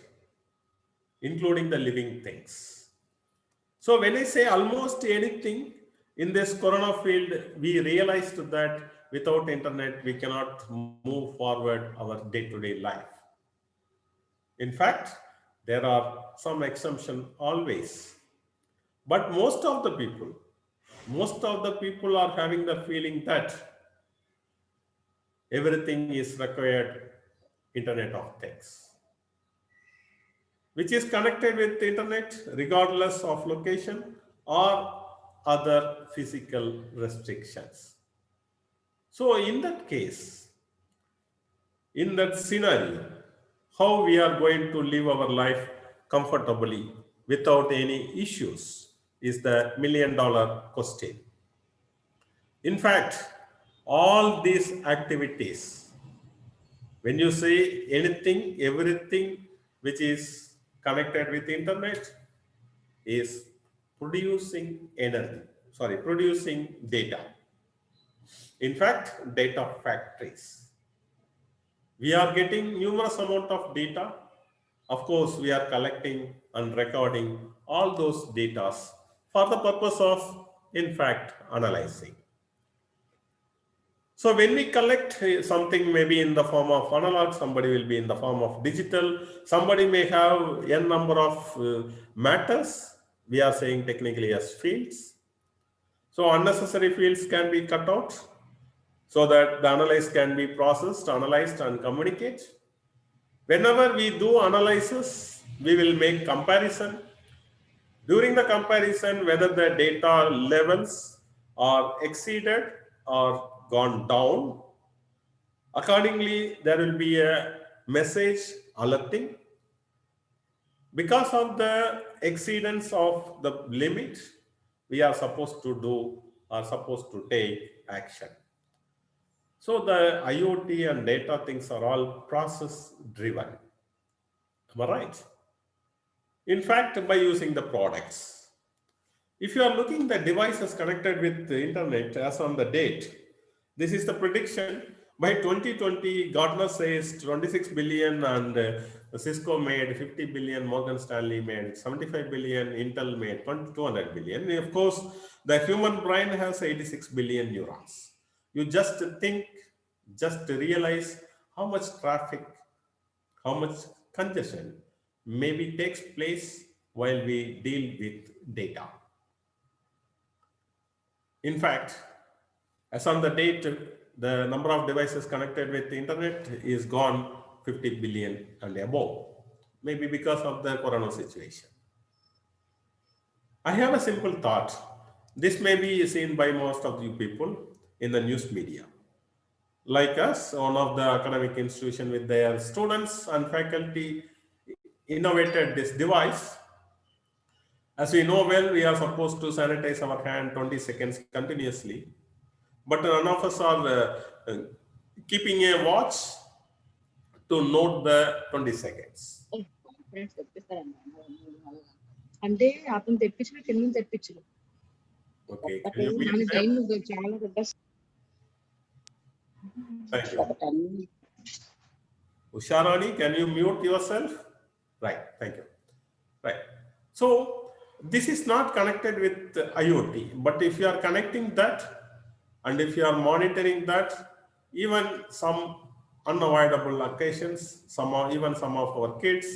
including the living things. So when I say almost anything in this corona field, we realized that without internet, we cannot move forward our day-to-day life. In fact, there are some exemptions always. But most of the people are having the feeling that everything is required Internet of Things, which is connected with the internet regardless of location or other physical restrictions. So in that case, in that scenario, how we are going to live our life comfortably without any issues is the million-dollar question. In fact, all these activities, when you say anything, everything which is connected with internet is producing producing data. In fact, data factories. We are getting numerous amount of data. Of course, we are collecting and recording all those data for the purpose of, in fact, analyzing. So when we collect something, maybe in the form of analog, somebody will be in the form of digital, somebody may have n number of matters, we are saying technically as fields. So unnecessary fields can be cut out so that the analysis can be processed, analyzed, and communicate. Whenever we do analysis, we will make comparison. During the comparison, whether the data levels are exceeded or gone down, accordingly, there will be a message alerting. Because of the exceedance of the limit, we are supposed to take action. So the IoT and data things are all process driven. Am I right? In fact, by using the products. If you are looking at the devices connected with the internet as on the date, this is the prediction By 2020, Gartner says 26 billion, and Cisco made 50 billion, Morgan Stanley made 75 billion, Intel made 200 billion. And of course, the human brain has 86 billion neurons. You just think, just realize how much traffic, how much congestion maybe takes place while we deal with data. In fact, as on the date, the number of devices connected with the internet is gone 50 billion and above, maybe because of the corona situation. I have a simple thought. This may be seen by most of you people in the news media. Like us, one of the academic institution with their students and faculty innovated this device. As we know well, we are supposed to sanitize our hand 20 seconds continuously, but none of us are keeping a watch to note the 20 seconds. Okay, can you mute them? Thank you. Usharani, can you mute yourself? Right, thank you. Right. So this is not connected with IoT, but if you are connecting that and if you are monitoring that, even some unavoidable occasions, even some of our kids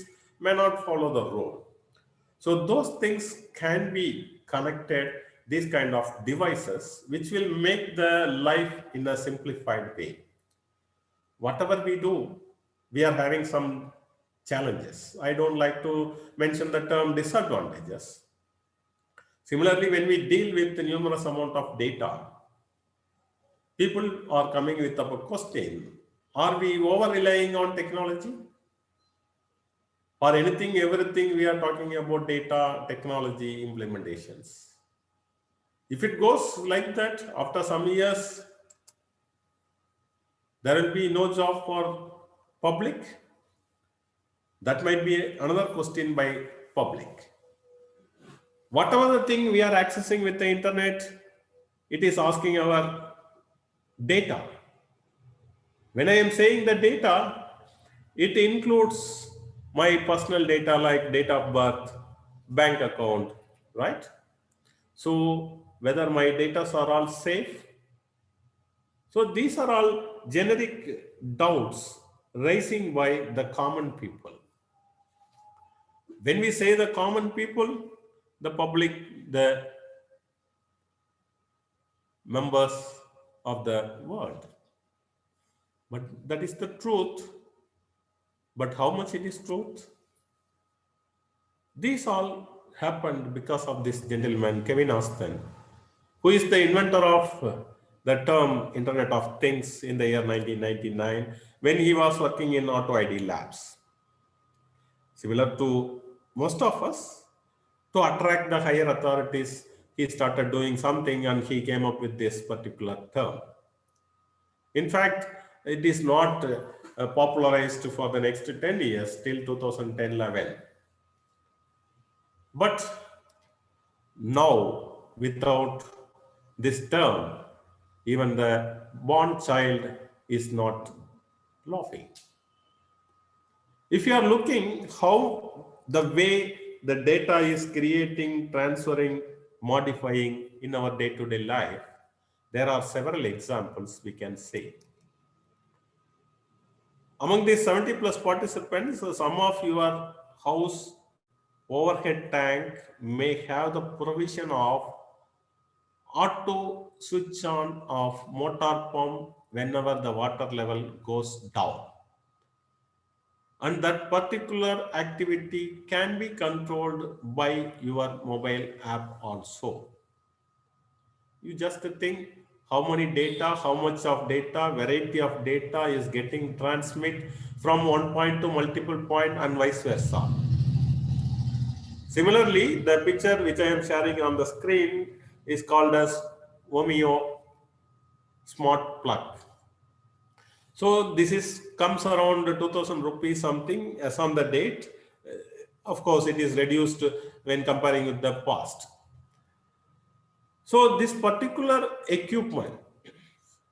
may not follow the rule. So those things can be connected, these kind of devices, which will make the life in a simplified way. Whatever we do, we are having some challenges. I don't like to mention the term disadvantages. Similarly, when we deal with the numerous amount of data, people are coming with a question: are we over relying on technology? For anything, everything, we are talking about data, technology, implementations. If it goes like that, after some years, there will be no job for public. That might be another question by public. Whatever the thing we are accessing with the internet, it is asking our data. When I am saying the data, it includes my personal data like date of birth, bank account, right? So whether my data are all safe. So these are all generic doubts raising by the common people. When we say the common people, the public, the members of the world. But that is the truth. But how much it is truth? These all happened because of this gentleman, Kevin Austin, who is the inventor of the term Internet of Things in the year 1999, when he was working in Auto ID labs. Similar to most of us, to attract the higher authorities, he started doing something and he came up with this particular term. In fact, it is not popularized for the next 10 years till 2010-11. But now, without this term, even the born child is not laughing. If you are looking how the way the data is creating, transferring, modifying in our day-to-day life, there are several examples we can say. Among these 70 plus participants, some of your house overhead tank may have the provision of auto switch on of motor pump whenever the water level goes down. And that particular activity can be controlled by your mobile app also. You just think how many data, how much of data, variety of data is getting transmitted from one point to multiple point and vice versa. Similarly, the picture which I am sharing on the screen is called as Omeo Smart Plug. So this comes around 2000 rupees something as on the date. Of course, it is reduced when comparing with the past. So this particular equipment,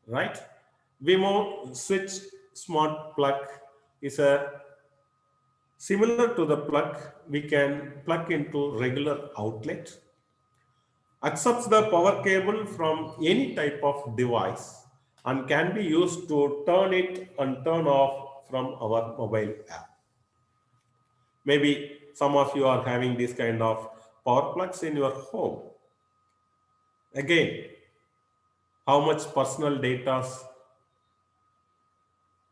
right? Wemo switch smart plug is a similar to the plug we can plug into regular outlet, accepts the power cable from any type of device and can be used to turn it and turn off from our mobile app. Maybe some of you are having this kind of power plugs in your home. Again, how much personal data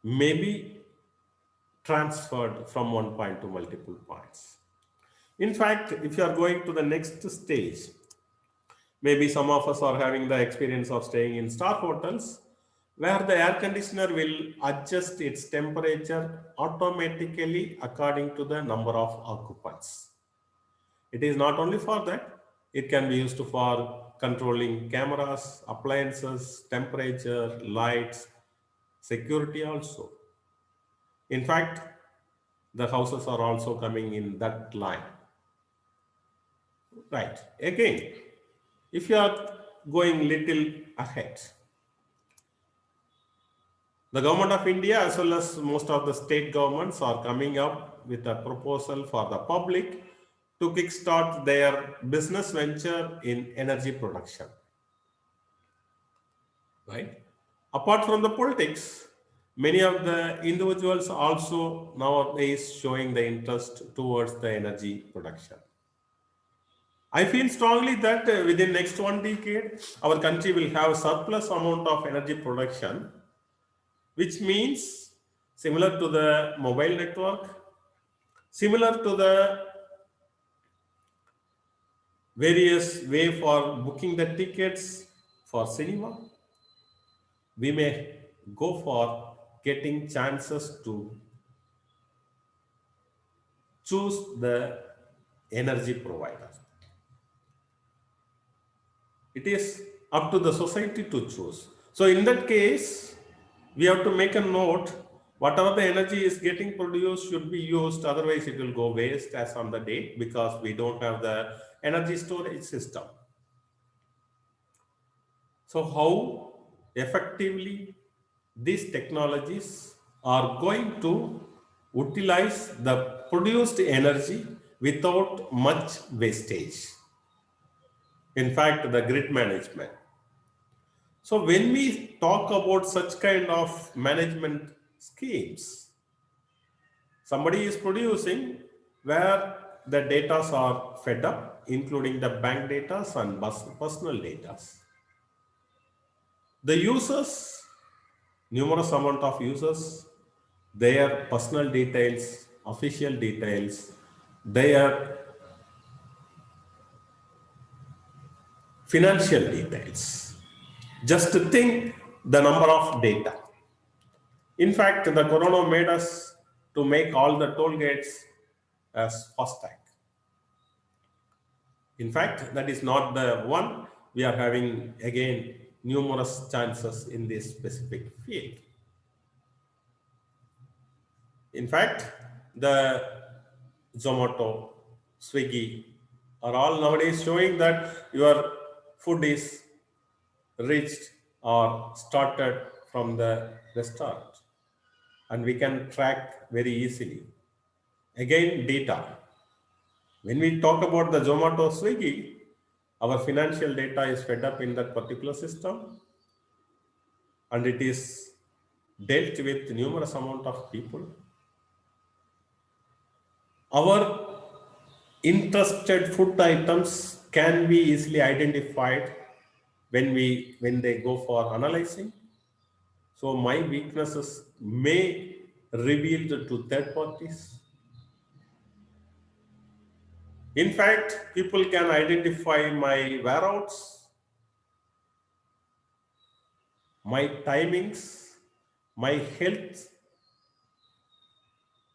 may be transferred from one point to multiple points. In fact, if you are going to the next stage, maybe some of us are having the experience of staying in star hotels where the air conditioner will adjust its temperature automatically according to the number of occupants. It is not only for that, it can be used for controlling cameras, appliances, temperature, lights, security also. In fact, the houses are also coming in that line. Right. Again, if you are going little ahead, the government of India as well as most of the state governments are coming up with a proposal for the public to kickstart their business venture in energy production. Right? Apart from the politics, many of the individuals also nowadays showing the interest towards the energy production. I feel strongly that within next 1 decade, our country will have surplus amount of energy production, which means similar to the mobile network, similar to the various way for booking the tickets for cinema, we may go for getting chances to choose the energy provider. It is up to the society to choose. So in that case, we have to make a note, whatever the energy is getting produced should be used, otherwise it will go waste as on the date because we don't have the energy storage system. So how effectively these technologies are going to utilize the produced energy without much wastage. In fact, the grid management. So when we talk about such kind of management schemes, somebody is producing where the data are fed up, including the bank data and personal data. The users, numerous amount of users, their personal details, official details, their financial details. Just to think the number of data. In fact, the corona made us to make all the toll gates as FASTag. In fact, that is not the one. We are having again numerous chances in this specific field. In fact, the Zomato, Swiggy are all nowadays showing that your food is reached or started from the restaurant, and we can track very easily. Again, data. When we talk about the Zomato, Swiggy, our financial data is fed up in that particular system, and it is dealt with numerous amount of people. Our interested food items can be easily identified when they go for analyzing. So my weaknesses may revealed to third parties. In fact, people can identify my wear-outs, my timings, my health.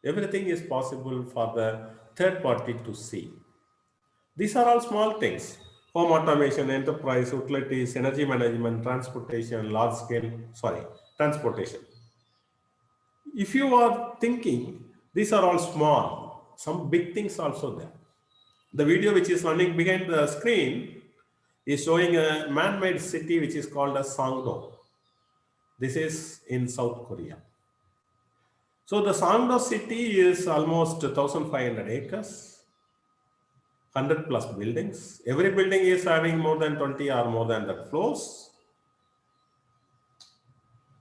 Everything is possible for the third party to see. These are all small things. Home automation, enterprise, utilities, energy management, transportation. If you are thinking, these are all small, some big things also there. The video which is running behind the screen is showing a man-made city which is called as Sangdo. This is in South Korea. So the Sangdo city is almost 1,500 acres, 100 plus buildings. Every building is having more than 20 or more than that floors.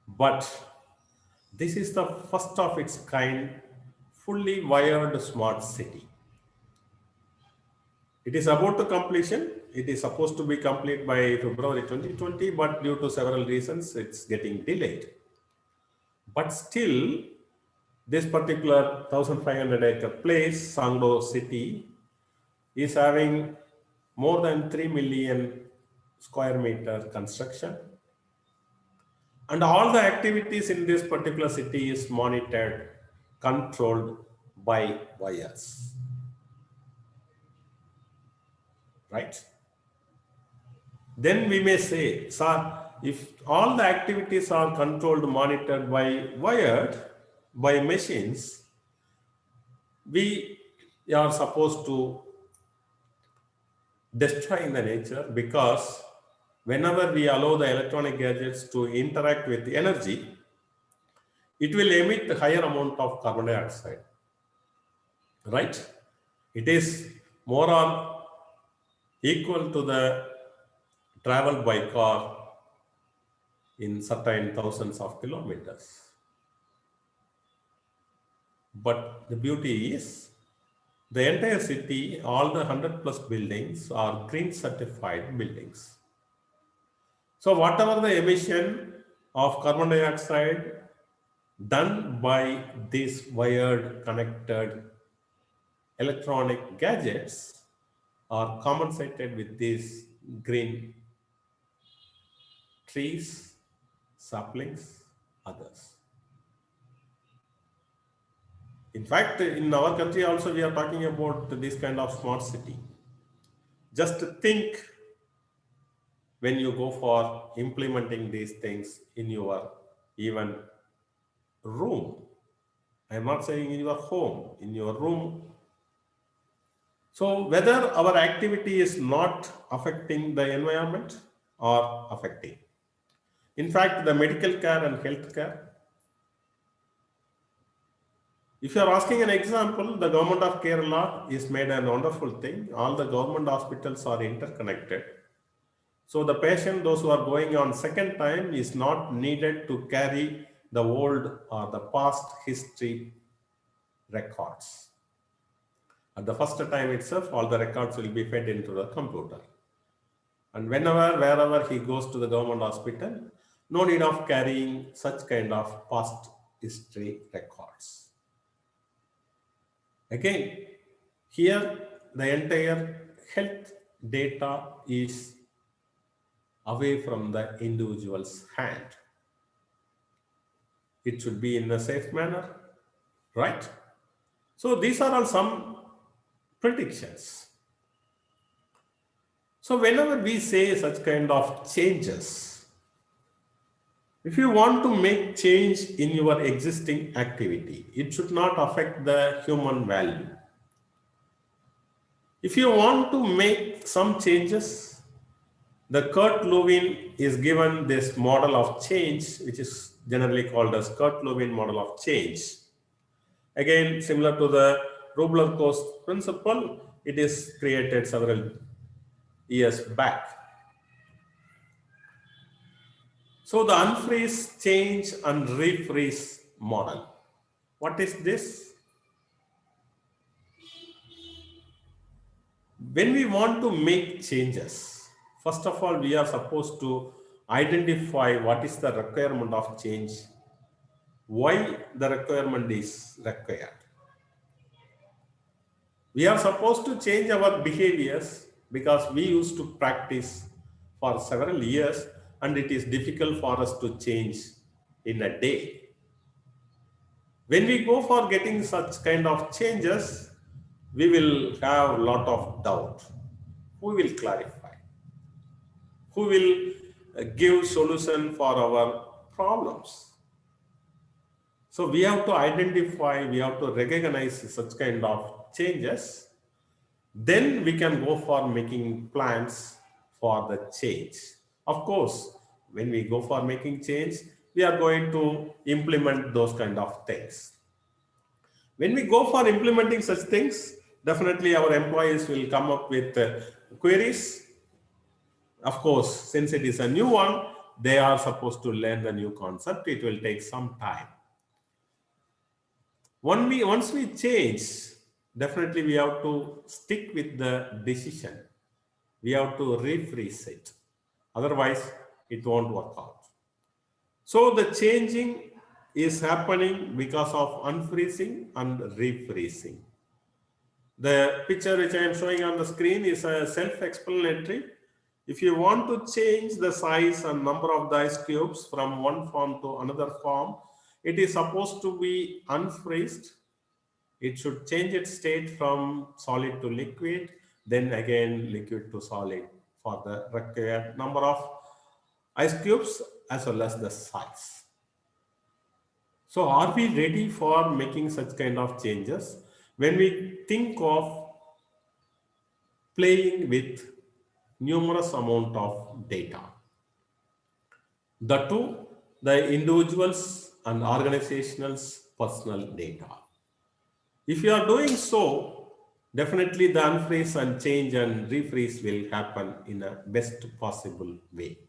But this is the first of its kind, fully wired smart city. It is about to completion. It is supposed to be complete by February 2020, but due to several reasons, it's getting delayed. But still, this particular 1,500 acre place, Sangdo city, is having more than 3 million square meter construction. And all the activities in this particular city is monitored, controlled by wires. Right? Then we may say, sir, if all the activities are controlled, monitored by wired, by machines, we are supposed to destroy the nature, because whenever we allow the electronic gadgets to interact with energy, it will emit a higher amount of carbon dioxide, right? It is more or equal to the travel by car in certain thousands of kilometers. But the beauty is, the entire city, all the 100 plus buildings are green certified buildings. So whatever the emission of carbon dioxide done by these wired connected electronic gadgets are compensated with these green trees, saplings, others. In fact, in our country also we are talking about this kind of smart city. Just think, when you go for implementing these things in your even room, I am not saying in your home, in your room. So whether our activity is not affecting the environment or affecting. In fact, the medical care and health care, if you are asking an example, the government of Kerala is made a wonderful thing. All the government hospitals are interconnected. So the patient, those who are going on second time, is not needed to carry the old or the past history records. At the first time itself, all the records will be fed into the computer. And whenever, wherever he goes to the government hospital, no need of carrying such kind of past history records. Again, here the entire health data is away from the individual's hand. It should be in a safe manner, right? So these are all some predictions. So whenever we say such kind of changes, if you want to make change in your existing activity, it should not affect the human value. If you want to make some changes, the Kurt Lewin is given this model of change, which is generally called as Kurt Lewin model of change. Again, similar to the Rubler-Coase principle, it is created several years back. So the unfreeze, change and refreeze model. What is this? When we want to make changes, first of all, we are supposed to identify what is the requirement of change, why the requirement is required. We are supposed to change our behaviors because we used to practice for several years, and it is difficult for us to change in a day. When we go for getting such kind of changes, we will have a lot of doubt. Who will clarify? Who will give solution for our problems? So we have to identify, we have to recognize such kind of changes. Then we can go for making plans for the change. Of course, when we go for making change, we are going to implement those kind of things. When we go for implementing such things, definitely our employees will come up with queries. Of course, since it is a new one, they are supposed to learn the new concept. It will take some time. Once we change, definitely we have to stick with the decision. We have to rephrase it. Otherwise, it won't work out. So the changing is happening because of unfreezing and refreezing. The picture which I am showing on the screen is a self-explanatory. If you want to change the size and number of the ice cubes from one form to another form, it is supposed to be unfreezed. It should change its state from solid to liquid, then again liquid to solid for the required number of ice cubes as well as the size. So are we ready for making such kind of changes? When we think of playing with numerous amount of data, the individuals and organizational's personal data. If you are doing so, definitely the unfreeze and change and refreeze will happen in a best possible way.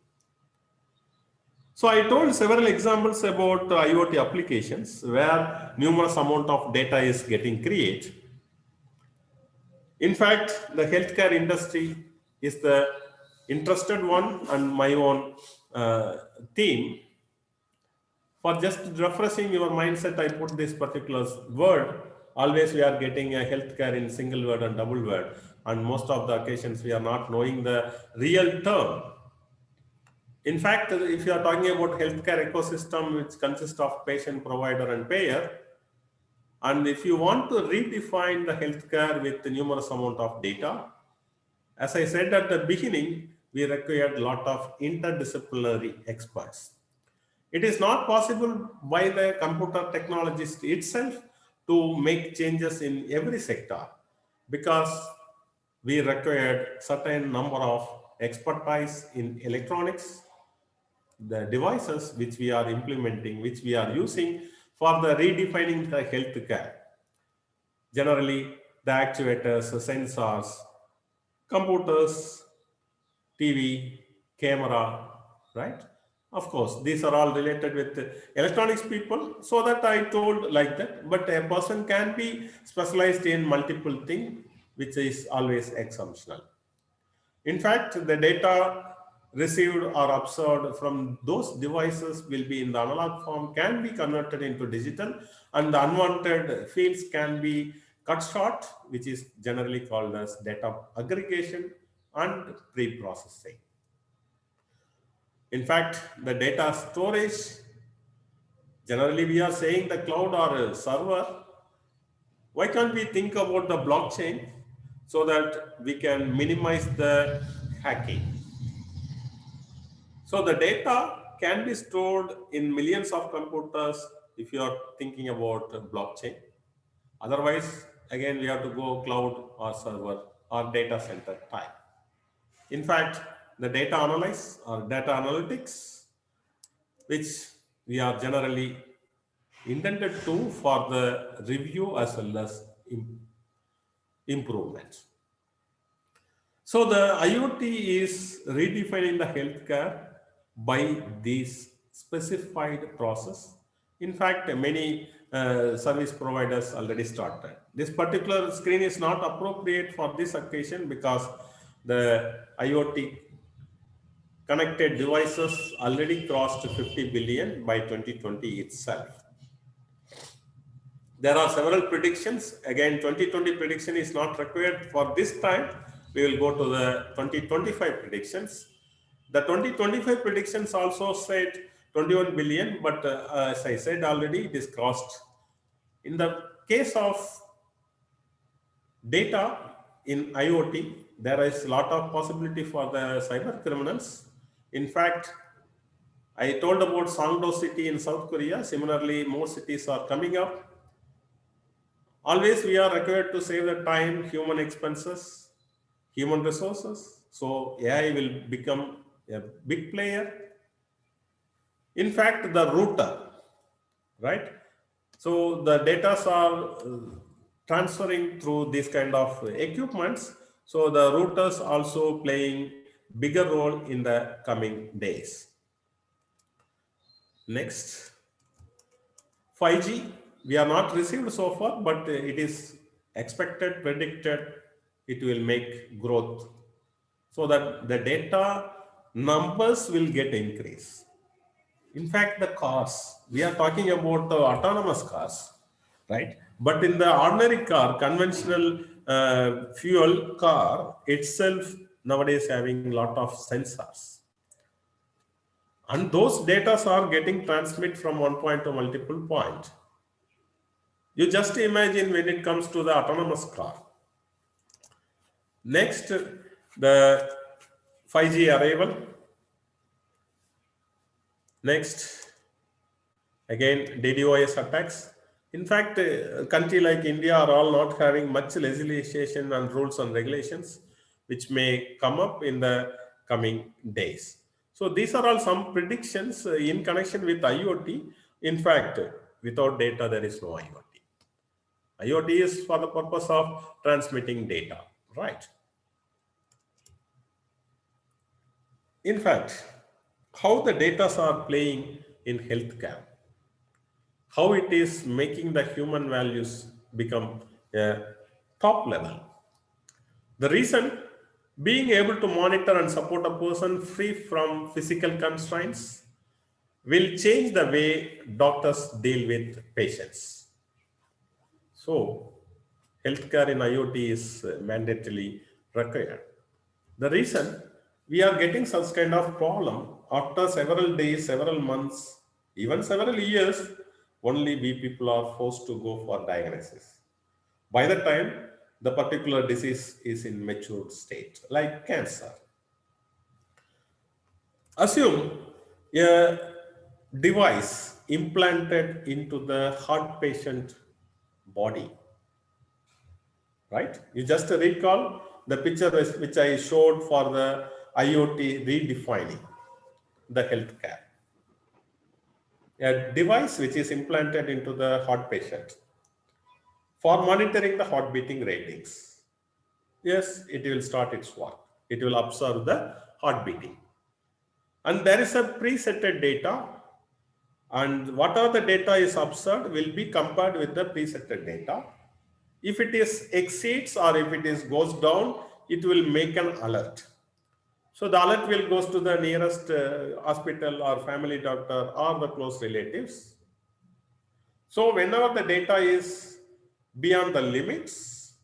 So I told several examples about IoT applications where numerous amount of data is getting created. In fact, the healthcare industry is the interested one, and my own theme. For just refreshing your mindset, I put this particular word. Always we are getting a healthcare in single word and double word, and most of the occasions we are not knowing the real term. In fact, if you are talking about healthcare ecosystem, which consists of patient, provider, and payer, and if you want to redefine the healthcare with the numerous amount of data, as I said at the beginning, we required a lot of interdisciplinary experts. It is not possible by the computer technologist itself to make changes in every sector, because we required certain number of expertise in electronics, the devices which we are implementing, which we are using for the redefining the healthcare. Generally, the actuators, sensors, computers, TV, camera, right? Of course, these are all related with electronics people, so that I told like that. But a person can be specialized in multiple things, which is always assumptional. In fact, the data received or observed from those devices will be in the analog form, can be converted into digital, and the unwanted fields can be cut short, which is generally called as data aggregation and pre-processing. In fact, the data storage, generally we are saying the cloud or a server. Why can't we think about the blockchain so that we can minimize the hacking? So the data can be stored in millions of computers if you are thinking about blockchain. Otherwise, again, we have to go cloud or server or data center type. In fact, the data analysis or data analytics, which we are generally intended to for the review as well as improvement. So the IoT is redefining the healthcare by this specified process. In fact, many service providers already started. This particular screen is not appropriate for this occasion because the IoT connected devices already crossed 50 billion by 2020 itself. There are several predictions. Again, 2020 prediction is not required for this time. We will go to the 2025 predictions. The 2025 predictions also said 21 billion, but as I said already, it is crossed. In the case of data in IoT, there is a lot of possibility for the cyber criminals. In fact, I told about Sangdo city in South Korea. Similarly, more cities are coming up. Always we are required to save the time, human expenses, human resources. So AI will become a big player. In fact, the router, right? So the data are transferring through these kind of equipments. So the routers also playing bigger role in the coming days. Next, 5G, we are not received so far, but it is expected, predicted, it will make growth so that the data numbers will get increased. In fact, the cars, we are talking about the autonomous cars, right? But in the ordinary car, conventional fuel car itself nowadays having a lot of sensors. And those data are getting transmitted from one point to multiple point. You just imagine when it comes to the autonomous car. Next, the 5G arrival. Next, again, DDoS attacks. In fact, a country like India are all not having much legislation and rules and regulations, which may come up in the coming days. So these are all some predictions in connection with IoT. In fact, without data, there is no IoT. IoT is for the purpose of transmitting data, right? In fact, how the data are playing in healthcare, how it is making the human values become a top level. The reason, being able to monitor and support a person free from physical constraints will change the way doctors deal with patients. So, healthcare in IoT is mandatorily required. The reason, we are getting such kind of problem after several days, several months, even several years, only we people are forced to go for diagnosis. By the time the particular disease is in mature state, like cancer. Assume a device implanted into the heart patient body, right? You just recall the picture which I showed for the IoT redefining the healthcare. A device which is implanted into the heart patient for monitoring the heart beating ratings. Yes, it will start its work. It will observe the heart beating. And there is a preset data, and whatever the data is observed will be compared with the preset data. If it is exceeds or if it is goes down, it will make an alert. So the alert will goes to the nearest hospital or family doctor or the close relatives. So whenever the data is beyond the limits,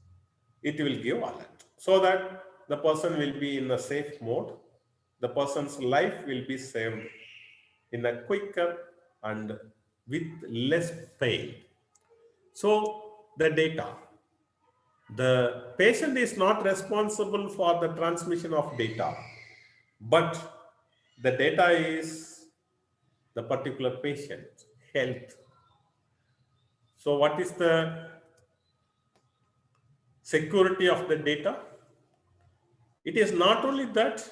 it will give alert so that the person will be in a safe mode. The person's life will be saved in a quicker and with less pain. So the data, the patient is not responsible for the transmission of data, but the data is the particular patient health. So what is the security of the data? It is not only that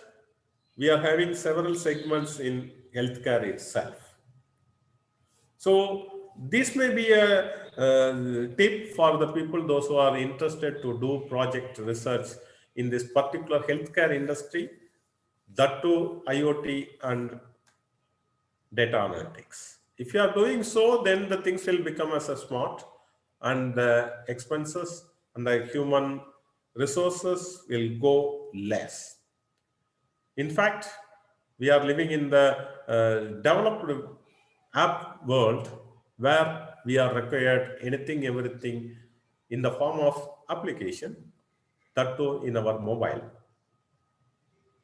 we are having several segments in healthcare itself. So this may be a tip for the people, those who are interested to do project research in this particular healthcare industry, that too IoT and data analytics. If you are doing so, then the things will become as a smart, and the expenses and the human resources will go less. In fact, we are living in the developed app world where we are required anything, everything in the form of application, that too in our mobile.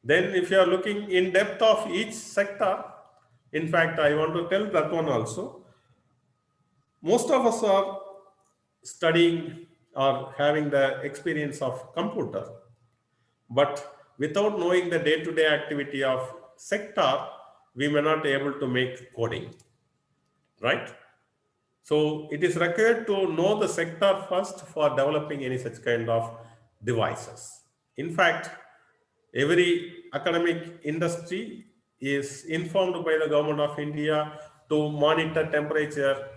Then if you are looking in depth of each sector, in fact, I want to tell that one also. Most of us are studying or having the experience of computer, but without knowing the day-to-day activity of sector, we may not be able to make coding, right? So it is required to know the sector first for developing any such kind of devices. In fact, every academic industry is informed by the government of India to monitor temperature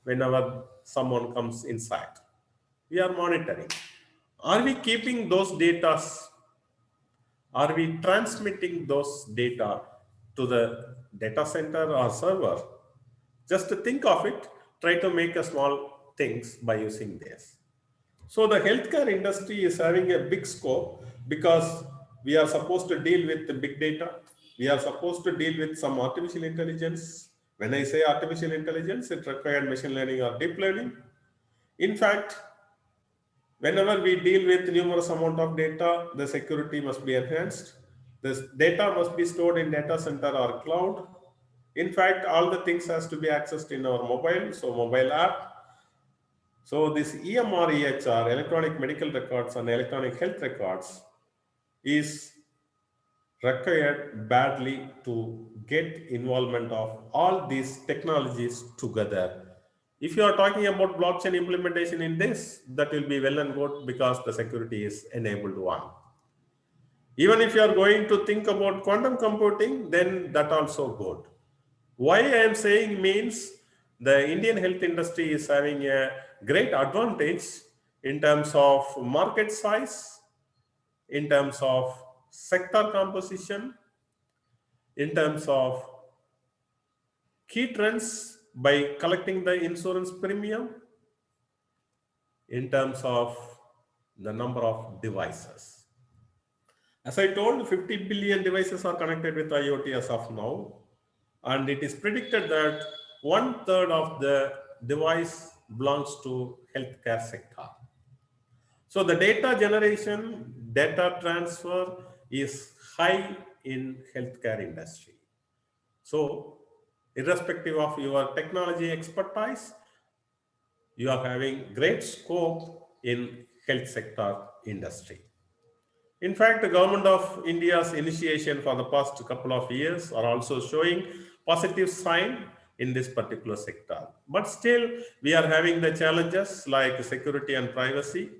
whenever someone comes inside. We are monitoring. Are we keeping those data? Are we transmitting those data to the data center or server? Just to think of it, try to make a small things by using this. So the healthcare industry is having a big scope because we are supposed to deal with the big data. We are supposed to deal with some artificial intelligence. When I say artificial intelligence, it requires machine learning or deep learning. In fact, whenever we deal with numerous amount of data, the security must be enhanced. This data must be stored in data center or cloud. In fact, all the things has to be accessed in our mobile, so mobile app. So this EMR, EHR, electronic medical records and electronic health records is required badly to get involvement of all these technologies together. If you are talking about blockchain implementation in this, that will be well and good because the security is enabled one. Even if you are going to think about quantum computing, then that also good. Why I am saying means the Indian health industry is having a great advantage in terms of market size, in terms of sector composition, in terms of key trends by collecting the insurance premium, in terms of the number of devices. As I told, 50 billion devices are connected with IoT as of now, and it is predicted that 1/3 of the device belongs to healthcare sector. So the data generation, data transfer is high in healthcare industry. So irrespective of your technology expertise, you are having great scope in health sector industry. In fact, the government of India's initiation for the past couple of years are also showing positive sign in this particular sector. But still, we are having the challenges like security and privacy.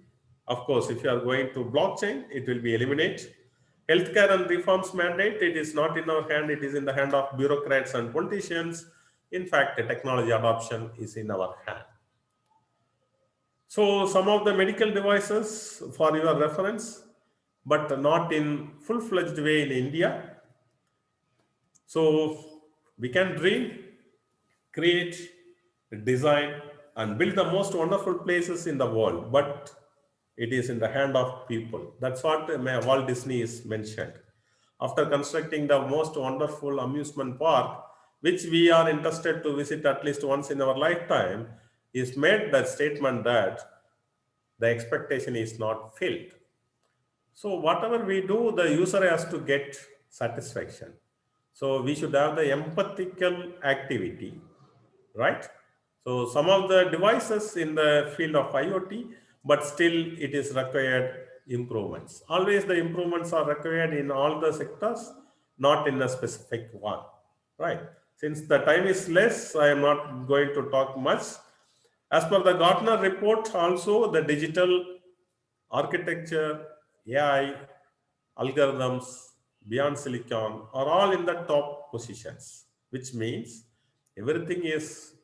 Of course, if you are going to blockchain, it will be eliminated. Healthcare and reforms mandate, it is not in our hand, it is in the hand of bureaucrats and politicians. In fact, the technology adoption is in our hand. So some of the medical devices for your reference, but not in full-fledged way in India. So we can dream, create, design, and build the most wonderful places in the world, but it is in the hand of people. That's what Walt Disney is mentioned. After constructing the most wonderful amusement park, which we are interested to visit at least once in our lifetime, is made that statement that the expectation is not filled. So whatever we do, the user has to get satisfaction. So we should have the empathical activity, right? So some of the devices in the field of IoT, but still it is required improvements. Always the improvements are required in all the sectors, not in a specific one, right? Since the time is less, I am not going to talk much. As per the Gartner report, also the digital architecture, AI, algorithms, beyond silicon are all in the top positions, which means everything is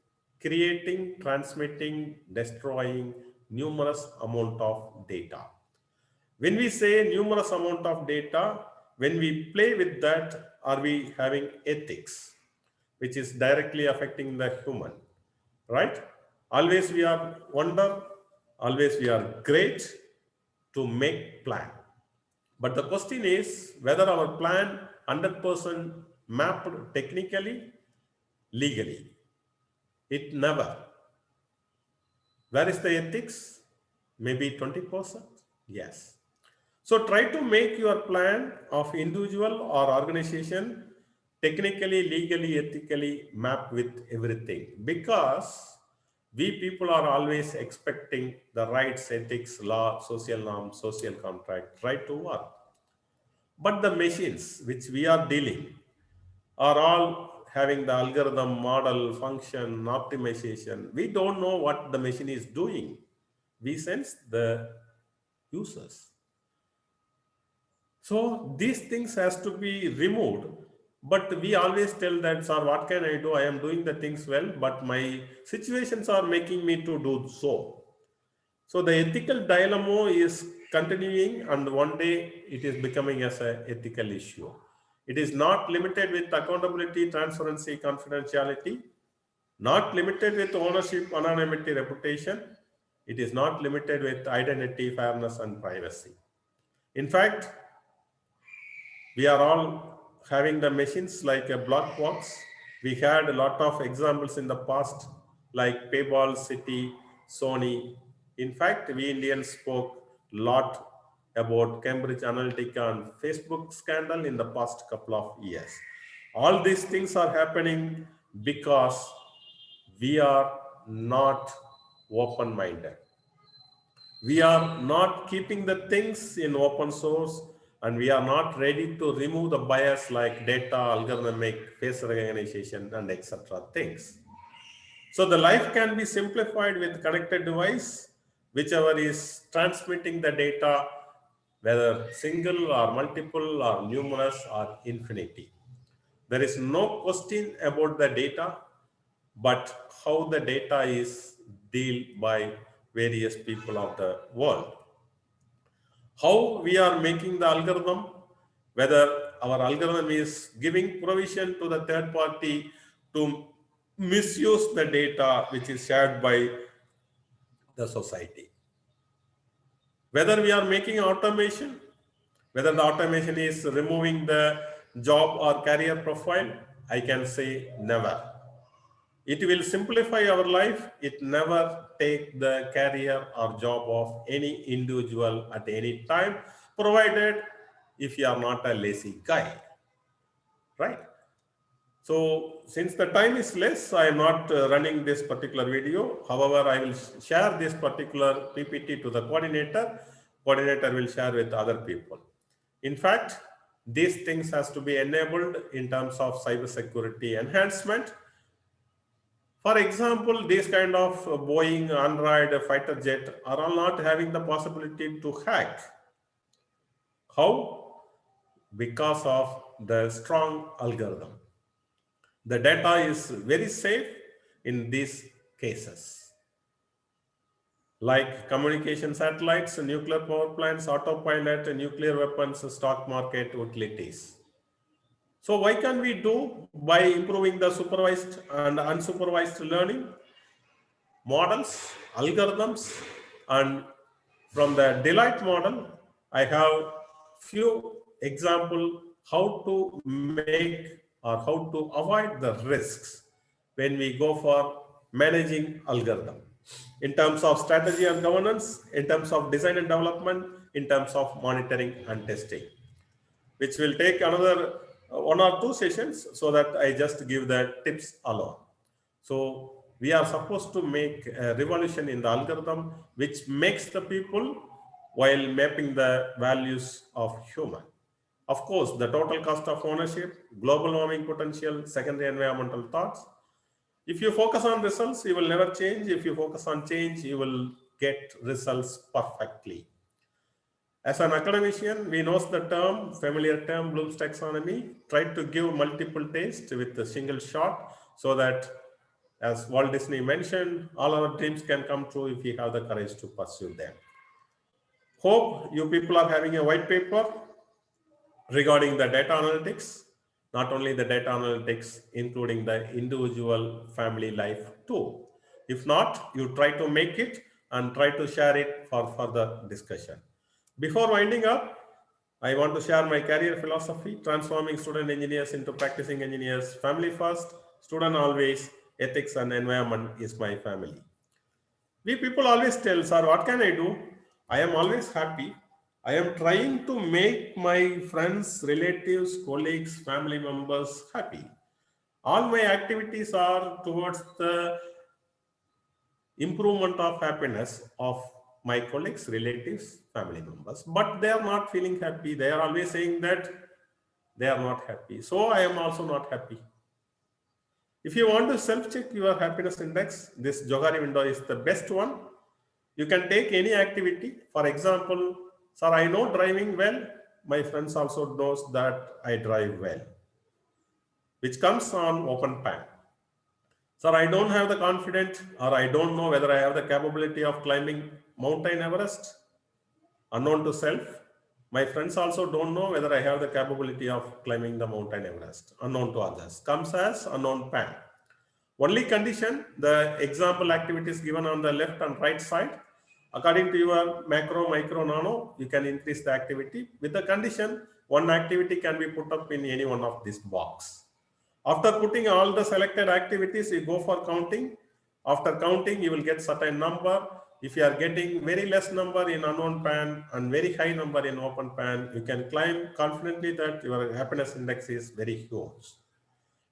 creating, transmitting, destroying numerous amount of data. When we say numerous amount of data, when we play with that, are we having ethics, which is directly affecting the human, right? Always we are wonder, always we are great to make plan. But the question is whether our plan 100% mapped technically, legally. It never. Where is the ethics? Maybe 20%? Yes. So try to make your plan of individual or organization technically, legally, ethically map with everything, because we people are always expecting the rights, ethics, law, social norms, social contract, right to work. But the machines which we are dealing are all having the algorithm, model, function, optimization. We don't know what the machine is doing. We sense the users. So these things has to be removed But we always tell that, sir, what can I do? I am doing the things well, but my situations are making me to do so. So the ethical dilemma is continuing, and one day it is becoming as an ethical issue. It is not limited with accountability, transparency, confidentiality, not limited with ownership, anonymity, reputation. It is not limited with identity, fairness, and privacy. In fact, we are all having the machines like a black box. We had a lot of examples in the past, like Payball City, Sony. In fact, we Indians spoke a lot about Cambridge Analytica and Facebook scandal in the past couple of years. All these things are happening because we are not open-minded. We are not keeping the things in open source, and we are not ready to remove the bias like data, algorithmic, face recognition, and etc. things. So the life can be simplified with connected device, whichever is transmitting the data, whether single or multiple or numerous or infinity. There is no question about the data, but how the data is dealt by various people of the world. How we are making the algorithm, whether our algorithm is giving provision to the third party to misuse the data which is shared by the society. Whether we are making automation, whether the automation is removing the job or career profile, I can say never. It will simplify our life. It never take the career or job of any individual at any time, provided if you are not a lazy guy, right? So since the time is less, I am not running this particular video. However, I will share this particular PPT to the coordinator. Coordinator will share with other people. In fact, these things has to be enabled in terms of cybersecurity enhancement. For example, this kind of Boeing, Android, fighter jet are all not having the possibility to hack. How? Because of the strong algorithm. The data is very safe in these cases, like communication satellites, nuclear power plants, autopilot, nuclear weapons, stock market, utilities. So what can we do by improving the supervised and unsupervised learning models, algorithms, and from the Delight model, I have few example how to make or how to avoid the risks when we go for managing algorithm in terms of strategy and governance, in terms of design and development, in terms of monitoring and testing, which will take another 1 or 2 sessions, so that I just give the tips alone. So we are supposed to make a revolution in the algorithm which makes the people while mapping the values of human. Of course, the total cost of ownership, global warming potential, secondary environmental thoughts. If you focus on results, you will never change. If you focus on change, you will get results perfectly. As an academician, we know the term, familiar term, Bloom's taxonomy, tried to give multiple tastes with a single shot, so that, as Walt Disney mentioned, all our dreams can come true if we have the courage to pursue them. Hope you people are having a white paper regarding the data analytics, not only the data analytics, including the individual family life too. If not, you try to make it and try to share it for further discussion. Before winding up, I want to share my career philosophy: transforming student engineers into practicing engineers. Family first, student always, ethics and environment is my family. We people always tell, sir, what can I do? I am always happy. I am trying to make my friends, relatives, colleagues, family members happy. All my activities are towards the improvement of happiness of my colleagues, relatives, family members. But they are not feeling happy. They are always saying that they are not happy. So I am also not happy. If you want to self-check your happiness index, this Johari window is the best one. You can take any activity. For example, sir, I know driving well. My friends also knows that I drive well. which comes on OpenPAN. Sir, I don't have the confidence, or I don't know whether I have the capability of climbing Mountain Everest, unknown to self. My friends also don't know whether I have the capability of climbing the Mountain Everest, unknown to others. Comes as unknown PAN. Only condition, the example activities given on the left and right side, according to your macro, micro, nano, you can increase the activity. With the condition, one activity can be put up in any one of this box. After putting all the selected activities, you go for counting. After counting, you will get certain number. If you are getting very less number in unknown PAN and very high number in open PAN, you can claim confidently that your happiness index is very huge.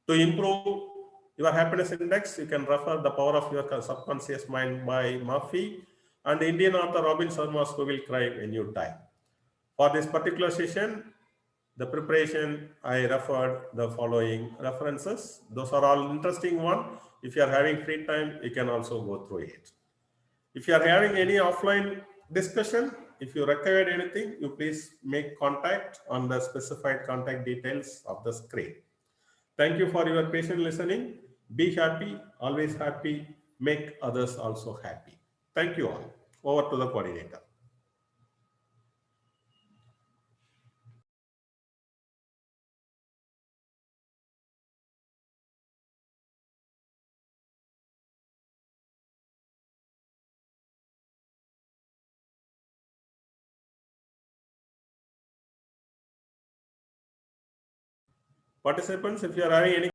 To improve your happiness index, you can refer The Power of Your Subconscious Mind by Murphy and Indian author Robin Sharma's Who Will Cry When You Die. For this particular session, the preparation, I referred the following references. Those are all interesting one. If you are having free time, you can also go through it. If you are having any offline discussion, if you require anything, you please make contact on the specified contact details of the screen. Thank you for your patient listening. Be happy, always happy, make others also happy. Thank you all. Over to the coordinator. Participants, if you are having any